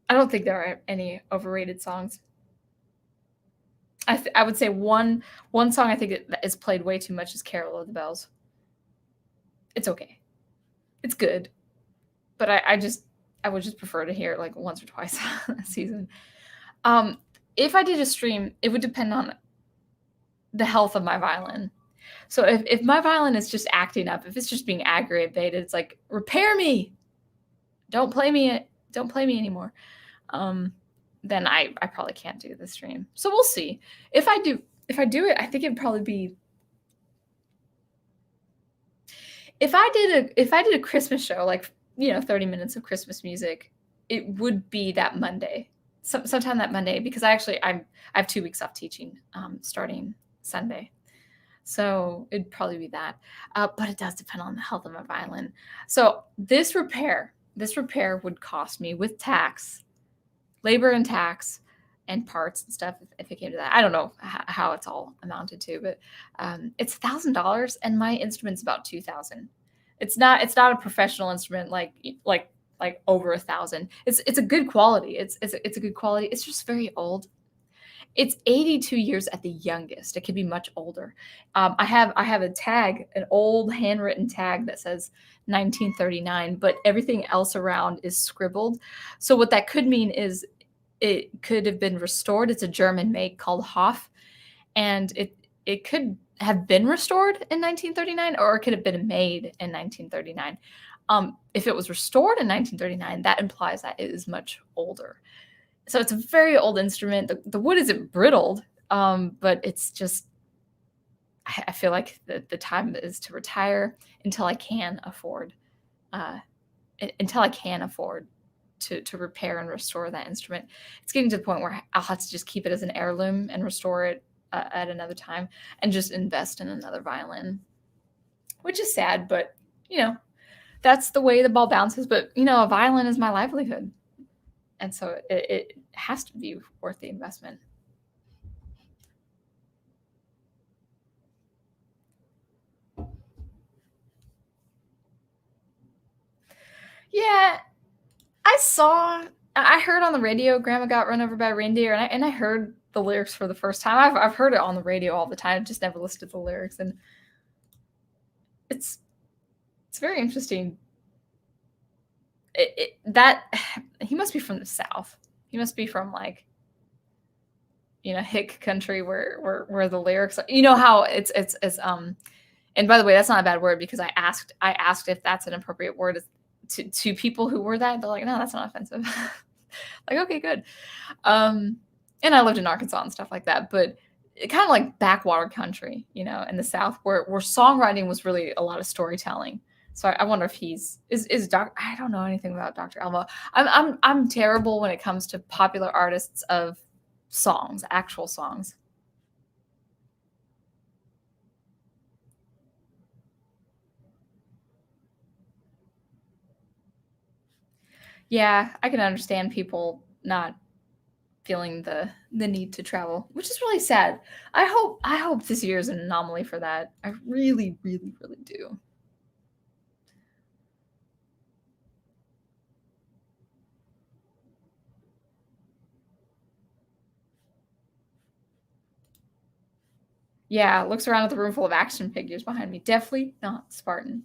I don't think there are any overrated songs. I would say one song I think that is played way too much is "Carol of the Bells." It's okay. It's good, but I would just prefer to hear it like once or twice a season. If I did a stream, it would depend on the health of my violin. So if my violin is just acting up, if it's just being aggravated, it's like, repair me. Don't play me anymore. Then I probably can't do the stream. So we'll see. If I do it, I think it'd probably be if I did a Christmas show, like 30 minutes of Christmas music, it would be that Monday. Sometime that Monday, because I have 2 weeks off teaching starting Sunday. So it'd probably be that. But it does depend on the health of my violin. So this repair would cost me with tax, labor and tax, and parts and stuff if it came to that. I don't know how it's all amounted to, but it's $1,000 and my instrument's about 2,000. It's not a professional instrument like over 1,000. It's a good quality. It's a good quality. It's just very old. It's 82 years at the youngest. It could be much older. I have a tag, an old handwritten tag that says 1939, but everything else around is scribbled. So what that could mean is it could have been restored. It's a German make called Hoff, and it could have been restored in 1939, or it could have been made in 1939. If it was restored in 1939, that implies that it is much older. So it's a very old instrument. The wood isn't brittled, but it's just, I feel like the time is to retire until I can afford to repair and restore that instrument. It's getting to the point where I'll have to just keep it as an heirloom and restore it at another time and just invest in another violin, which is sad, but that's the way the ball bounces. But a violin is my livelihood, and so it has to be worth the investment. Yeah, I heard on the radio Grandma got run over by a reindeer, and I heard the lyrics for the first time. I've heard it on the radio all the time, just never listened to the lyrics, and it's very interesting. That he must be from the South. He must be from like hick country where the lyrics how it's and by the way, that's not a bad word, because I asked if that's an appropriate word to people who were that. They're like, no, that's not offensive. Like, okay, good. And I lived in Arkansas and stuff like that, but it kind of like backwater country, in the South where songwriting was really a lot of storytelling. So I wonder if is Doc. I don't know anything about Dr. Elmo. I'm terrible when it comes to popular artists of songs, actual songs. Yeah, I can understand people not feeling the need to travel, which is really sad. I hope this year is an anomaly for that. I really, really, really do. Yeah, looks around at the room full of action figures behind me. Definitely not Spartan.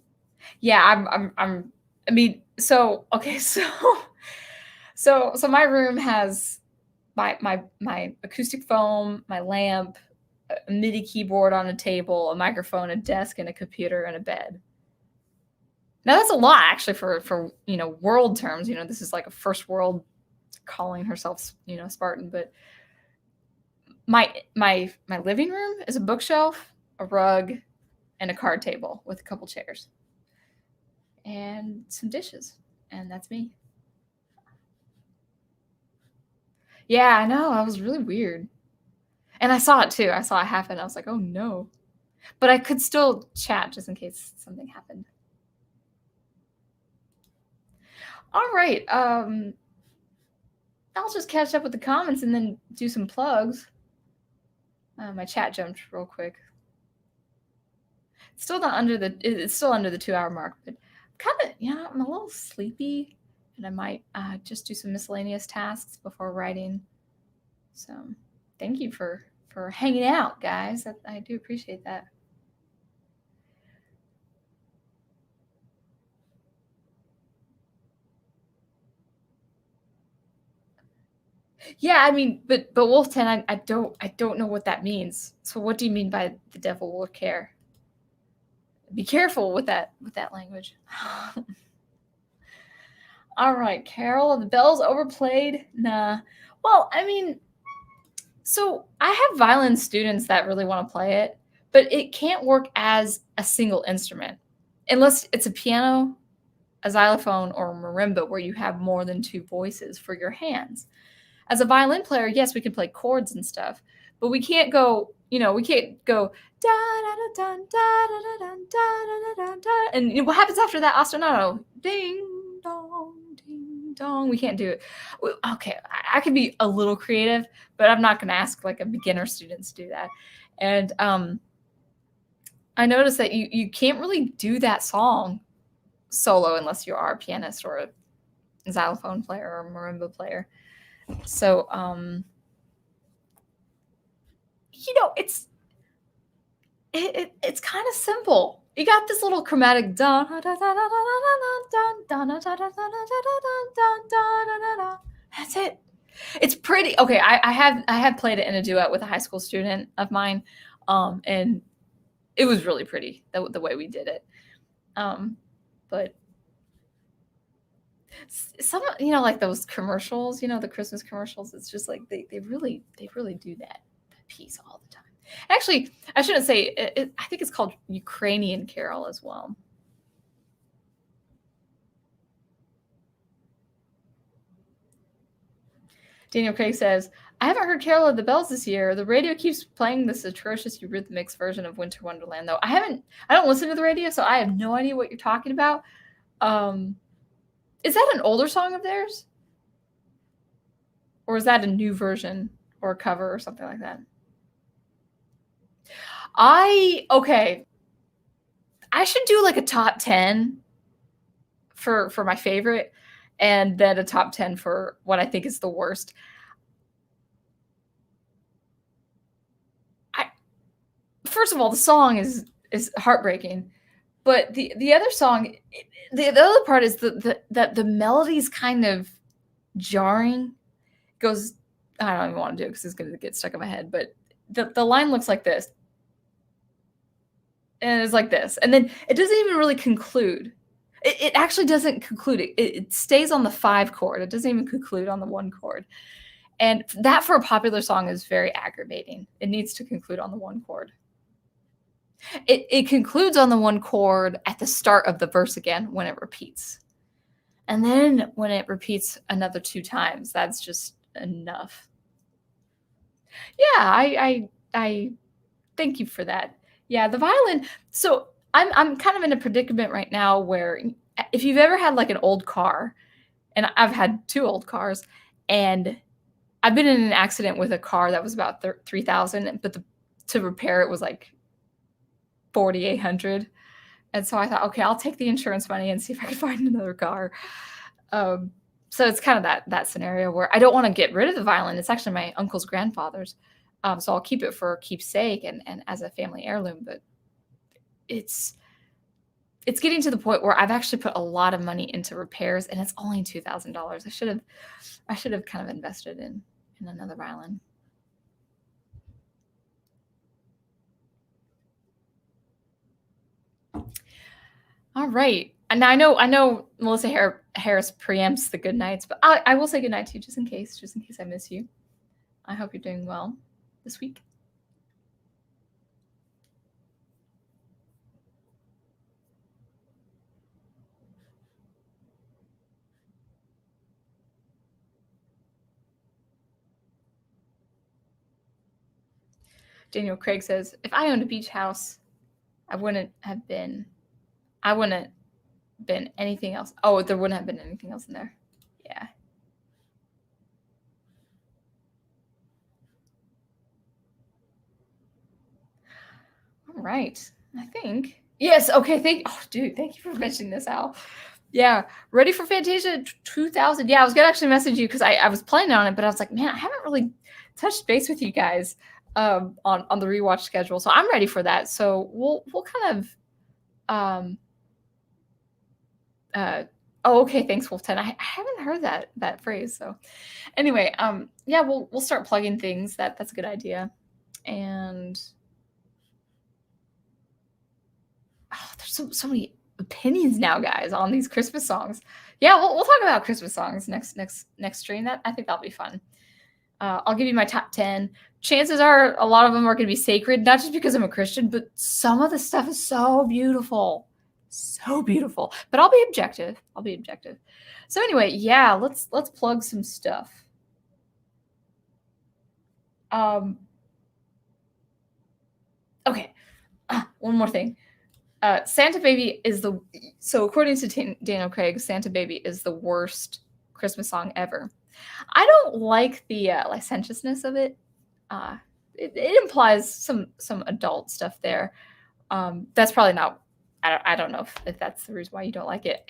Yeah, I mean, so okay, so my room has my acoustic foam, my lamp, a MIDI keyboard on a table, a microphone, a desk, and a computer and a bed. Now that's a lot actually for world terms. This is like a first world calling herself Spartan, but my living room is a bookshelf, a rug, and a card table with a couple chairs and some dishes, and that's me. Yeah, I know. That was really weird. And I saw it too. I saw it happen. I was like, oh no. But I could still chat just in case something happened. All right. I'll just catch up with the comments and then do some plugs. My chat jumped real quick. It's still under the 2-hour mark, but kind of, I'm a little sleepy, and I might just do some miscellaneous tasks before writing. So thank you for hanging out, guys. I do appreciate that. Yeah, I mean, but Wolf 10, I don't know what that means. So what do you mean by the devil will care? Be careful with that language. All right, Carol of the Bells overplayed. Nah. Well, I mean, so I have violin students that really want to play it, but it can't work as a single instrument unless it's a piano, a xylophone, or a marimba where you have more than 2 voices for your hands. As a violin player, yes, we can play chords and stuff, but we can't go, we can't go da da da da da da da da da da. And what happens after that ostinato? Ding dong, ding dong. We can't do it. Okay, I could be a little creative, but I'm not going to ask like a beginner student to do that. And I noticed that you can't really do that song solo unless you are a pianist or a xylophone player or a marimba player. So it's kind of simple. You got this little chromatic da da da da da da da da da. That's it. It's pretty okay. I have played it in a duet with a high school student of mine, and it was really pretty the way we did it. But some like those commercials, the Christmas commercials. It's just like they really do that piece all the time. Actually, I shouldn't say it. I think it's called Ukrainian Carol as well. Daniel Craig says, I haven't heard Carol of the Bells this year. The radio keeps playing this atrocious Eurythmics version of Winter Wonderland, though. I don't listen to the radio, so I have no idea what you're talking about. Is that an older song of theirs? Or is that a new version or a cover or something like that? Okay. I should do like a top 10 for my favorite, and then a top 10 for what I think is the worst. First of all, the song is heartbreaking, but the other song, the other part is that the melody's kind of jarring. It goes, I don't even want to do it because it's going to get stuck in my head, but the line looks like this. And it's like this. And then it doesn't even really conclude. It actually doesn't conclude. It stays on the 5 chord. It doesn't even conclude on the 1 chord. And that for a popular song is very aggravating. It needs to conclude on the 1 chord. It concludes on the one chord at the start of the verse again when it repeats. And then when it repeats another 2 times, that's just enough. Yeah, I thank you for that. Yeah, the violin. So I'm kind of in a predicament right now where if you've ever had like an old car, and I've had 2 old cars, and I've been in an accident with a car that was about 3,000, but to repair it was like 4,800. And so I thought, okay, I'll take the insurance money and see if I can find another car. So it's kind of that scenario where I don't want to get rid of the violin. It's actually my uncle's grandfather's. So I'll keep it for keepsake and as a family heirloom. But it's getting to the point where I've actually put a lot of money into repairs, and it's only $2,000. I should have kind of invested in another violin. All right. And now I know Melissa Harris preempts the good nights, but I will say good night to you just in case I miss you. I hope you're doing well this week. Daniel Craig says, if I owned a beach house, I wouldn't have been anything else. Oh, there wouldn't have been anything else in there. Yeah. All right. I think. Yes. Okay. Dude, thank you for mentioning this, Al. Yeah. Ready for Fantasia 2000. Yeah, I was going to actually message you because I was planning on it, but I was like, man, I haven't really touched base with you guys on the rewatch schedule. So I'm ready for that. So we'll kind of oh, okay, thanks, Wolf 10. I haven't heard that phrase. So anyway, yeah, we'll start plugging things. That's a good idea. And there's so many opinions now, guys, on these Christmas songs. Yeah, we'll talk about Christmas songs next stream. I think that'll be fun. I'll give you my top 10. Chances are a lot of them are going to be sacred, not just because I'm a Christian, but some of the stuff is so beautiful. So beautiful. But I'll be objective. So anyway, yeah, let's plug some stuff. Okay. One more thing. Santa Baby is so according to Daniel Craig, Santa Baby is the worst Christmas song ever. I don't like the licentiousness of it. It implies some adult stuff there. That's probably not. I don't know if that's the reason why you don't like it.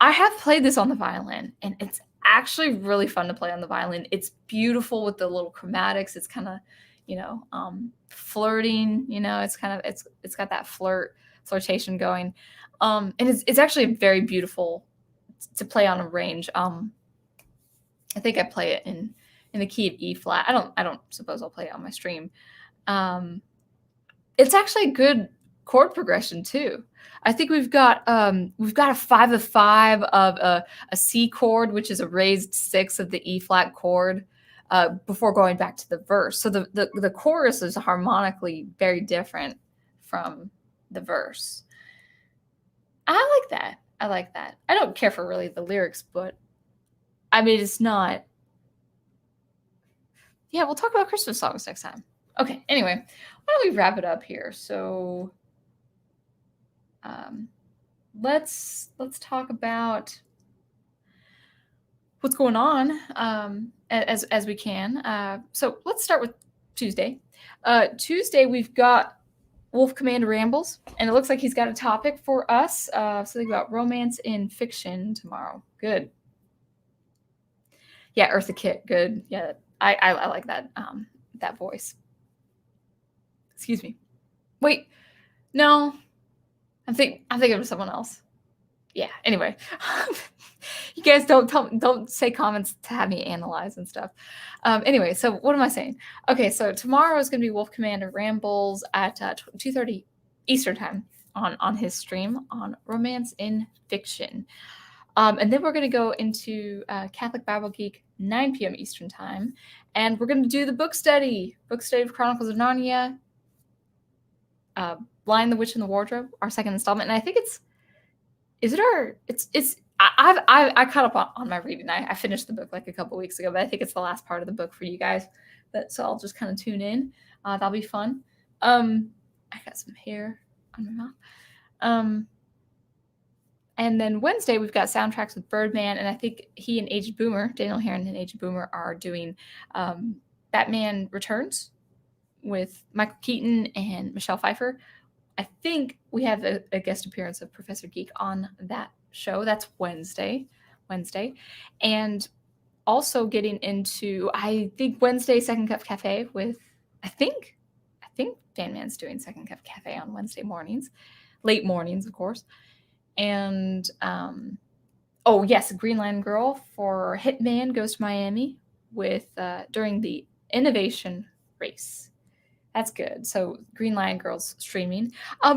I have played this on the violin, and it's actually really fun to play on the violin. It's beautiful with the little chromatics. It's kind of, flirting. It's kind of it's got that flirtation going, and it's actually very beautiful to play on a range. I think I play it in the key of E flat. I don't suppose I'll play it on my stream. It's actually a good chord progression too. I think we've got a 5 of 5 of a C chord, which is a raised 6 of the E flat chord, before going back to the verse. So the chorus is harmonically very different from the verse. I like that. I don't care for really the lyrics, but I mean, it's not. Yeah, we'll talk about Christmas songs next time. Okay, anyway, why don't we wrap it up here? So let's talk about what's going on as we can. So let's start with Tuesday. Tuesday, we've got Wolf Commander Rambles, and it looks like he's got a topic for us. Something about romance in fiction tomorrow. Good. Yeah, Eartha Kitt. Good. Yeah, I like that that voice. Excuse me. Wait, no, I'm thinking of someone else. Yeah. Anyway, you guys don't say comments to have me analyze and stuff. Anyway, so what am I saying? Okay, so tomorrow is going to be Wolf Commander Rambles at 2:30 Eastern time on his stream on romance in fiction. And then we're going to go into Catholic Bible Geek 9 p.m. Eastern time, and we're going to do the book study of Chronicles of Narnia. Lion, the Witch, and the Wardrobe, our second installment. And I think I caught up on my reading. I finished the book like a couple weeks ago, but I think it's the last part of the book for you guys. So I'll just kind of tune in. That'll be fun. I got some hair on my mouth. And then Wednesday, we've got soundtracks with Birdman, and I think he and Aged Boomer, Daniel Heron and Aged Boomer, are doing Batman Returns with Michael Keaton and Michelle Pfeiffer. I think we have a guest appearance of Professor Geek on that show. That's Wednesday. And also getting into, I think, Wednesday, Second Cup Cafe with, I think Bandman's doing Second Cup Cafe on Wednesday mornings, late mornings, of course. And, yes, Green Line Girl for Hitman Goes to Miami with during the Innovation Race. That's good. So Green Lion Girls streaming.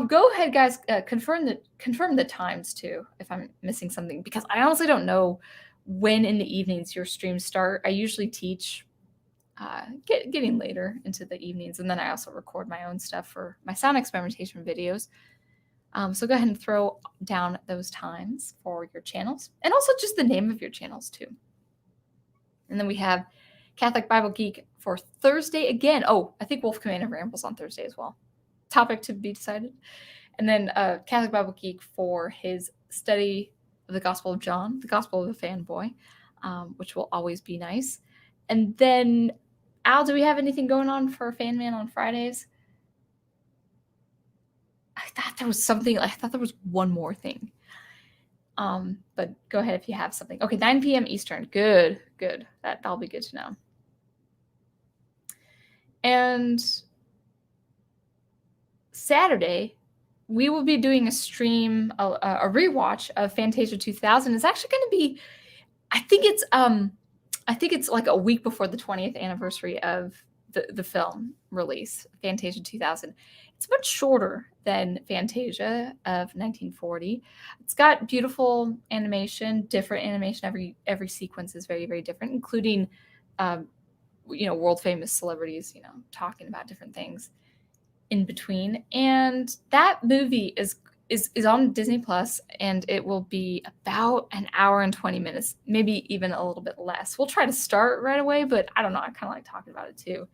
Go ahead, guys. Confirm the times too, if I'm missing something, because I honestly don't know when in the evenings your streams start. I usually teach getting later into the evenings, and then I also record my own stuff for my sound experimentation videos. So go ahead and throw down those times for your channels, and also just the name of your channels too. And then we have Catholic Bible Geek for Thursday again. Oh, I think Wolf Commander rambles on Thursday as well. Topic to be decided. And then Catholic Bible Geek for his study of the Gospel of John, the Gospel of the Fanboy, which will always be nice. And then, Al, do we have anything going on for Fan Man on Fridays? I thought there was something. I thought there was one more thing. But go ahead if you have something. Okay, 9 p.m. Eastern. Good. That'll be good to know. And Saturday, we will be doing a stream, a rewatch of Fantasia 2000. It's actually going to be, I think it's like a week before the 20th anniversary of the film release, Fantasia 2000. It's much shorter than Fantasia of 1940. It's got beautiful animation, different animation. Every sequence is very, very different, including world famous celebrities, talking about different things in between. And that movie is on Disney Plus, and it will be about an hour and 20 minutes, maybe even a little bit less. We'll try to start right away, but I don't know. I kind of like talking about it too.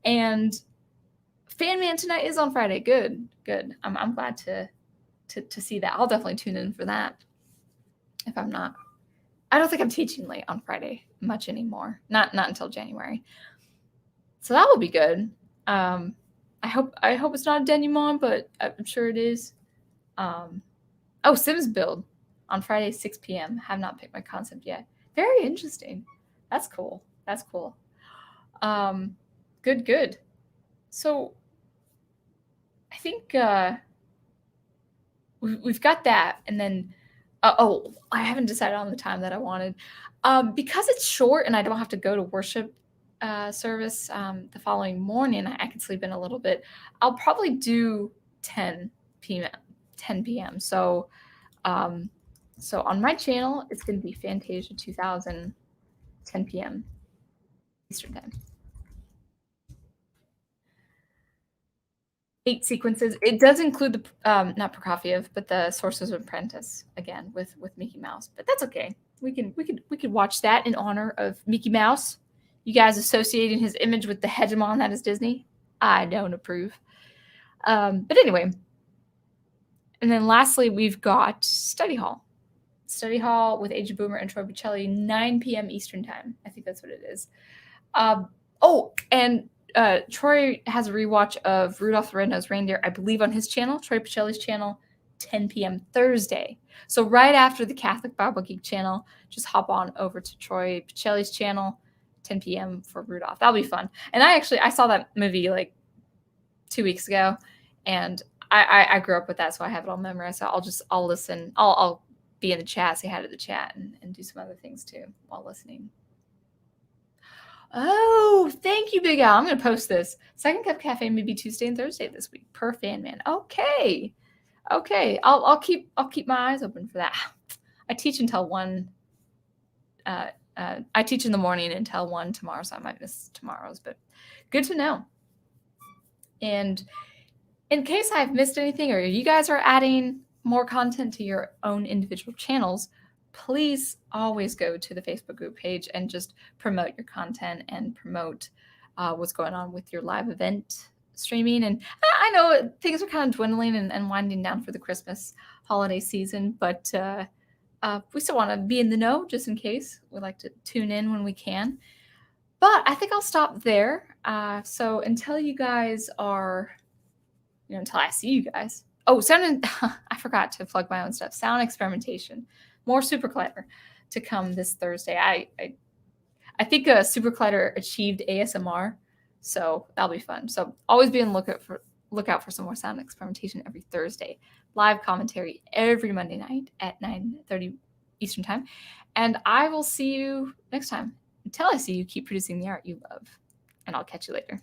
And Fan Man tonight is on Friday. Good. I'm glad to see that. I'll definitely tune in for that. If I'm not, I don't think I'm teaching late on Friday much anymore. Not until January. So that will be good. I hope it's not a denouement, but I'm sure it is. Sims build on Friday, 6 p.m. Have not picked my concept yet. Very interesting. That's cool. Good. So I think we've got that. And then, I haven't decided on the time that I wanted. Because it's short and I don't have to go to worship service the following morning, I can sleep in a little bit. I'll probably do 10 p.m. So on my channel, it's going to be Fantasia 2000, 10 p.m. Eastern Time. 8 sequences. It does include the not Prokofiev, but the Sorcerer's Apprentice again with Mickey Mouse. But that's okay. We could watch that in honor of Mickey Mouse. You guys associating his image with the hegemon that is Disney? I don't approve. But anyway. And then lastly, we've got Study Hall. Study Hall with Aged Boomer and Troy Bocelli, 9 p.m. Eastern Time. I think that's what it is. Troy has a rewatch of Rudolph the Red-Nosed Reindeer, I believe, on his channel, Troy Bocelli's channel, 10 p.m. Thursday. So right after the Catholic Bible Geek channel, just hop on over to Troy Bocelli's channel, 10 p.m. for Rudolph. That'll be fun. And I saw that movie like 2 weeks ago, and I grew up with that, so I have it all memorized. So I'll listen. I'll be in the chat, say hi to the chat, and do some other things too while listening. Oh, thank you, Big Al. I'm going to post this. Second Cup Cafe maybe Tuesday and Thursday this week per Fan Man. Okay. I'll keep my eyes open for that. I teach until 1. I teach in the morning until 1 tomorrow, so I might miss tomorrow's, but good to know. And in case I've missed anything or you guys are adding more content to your own individual channels, please always go to the Facebook group page and just promote your content and promote what's going on with your live event streaming. And I know things are kind of dwindling and winding down for the Christmas holiday season, but we still want to be in the know just in case. We like to tune in when we can. But I think I'll stop there. So until you guys are, until I see you guys. Oh, I forgot to plug my own stuff. Sound experimentation, more SuperCollider to come this Thursday. I think SuperCollider achieved ASMR, so that'll be fun. So always be on lookout for some more sound experimentation every Thursday. Live commentary every Monday night at 9:30 Eastern Time. And I will see you next time. Until I see you, keep producing the art you love. And I'll catch you later.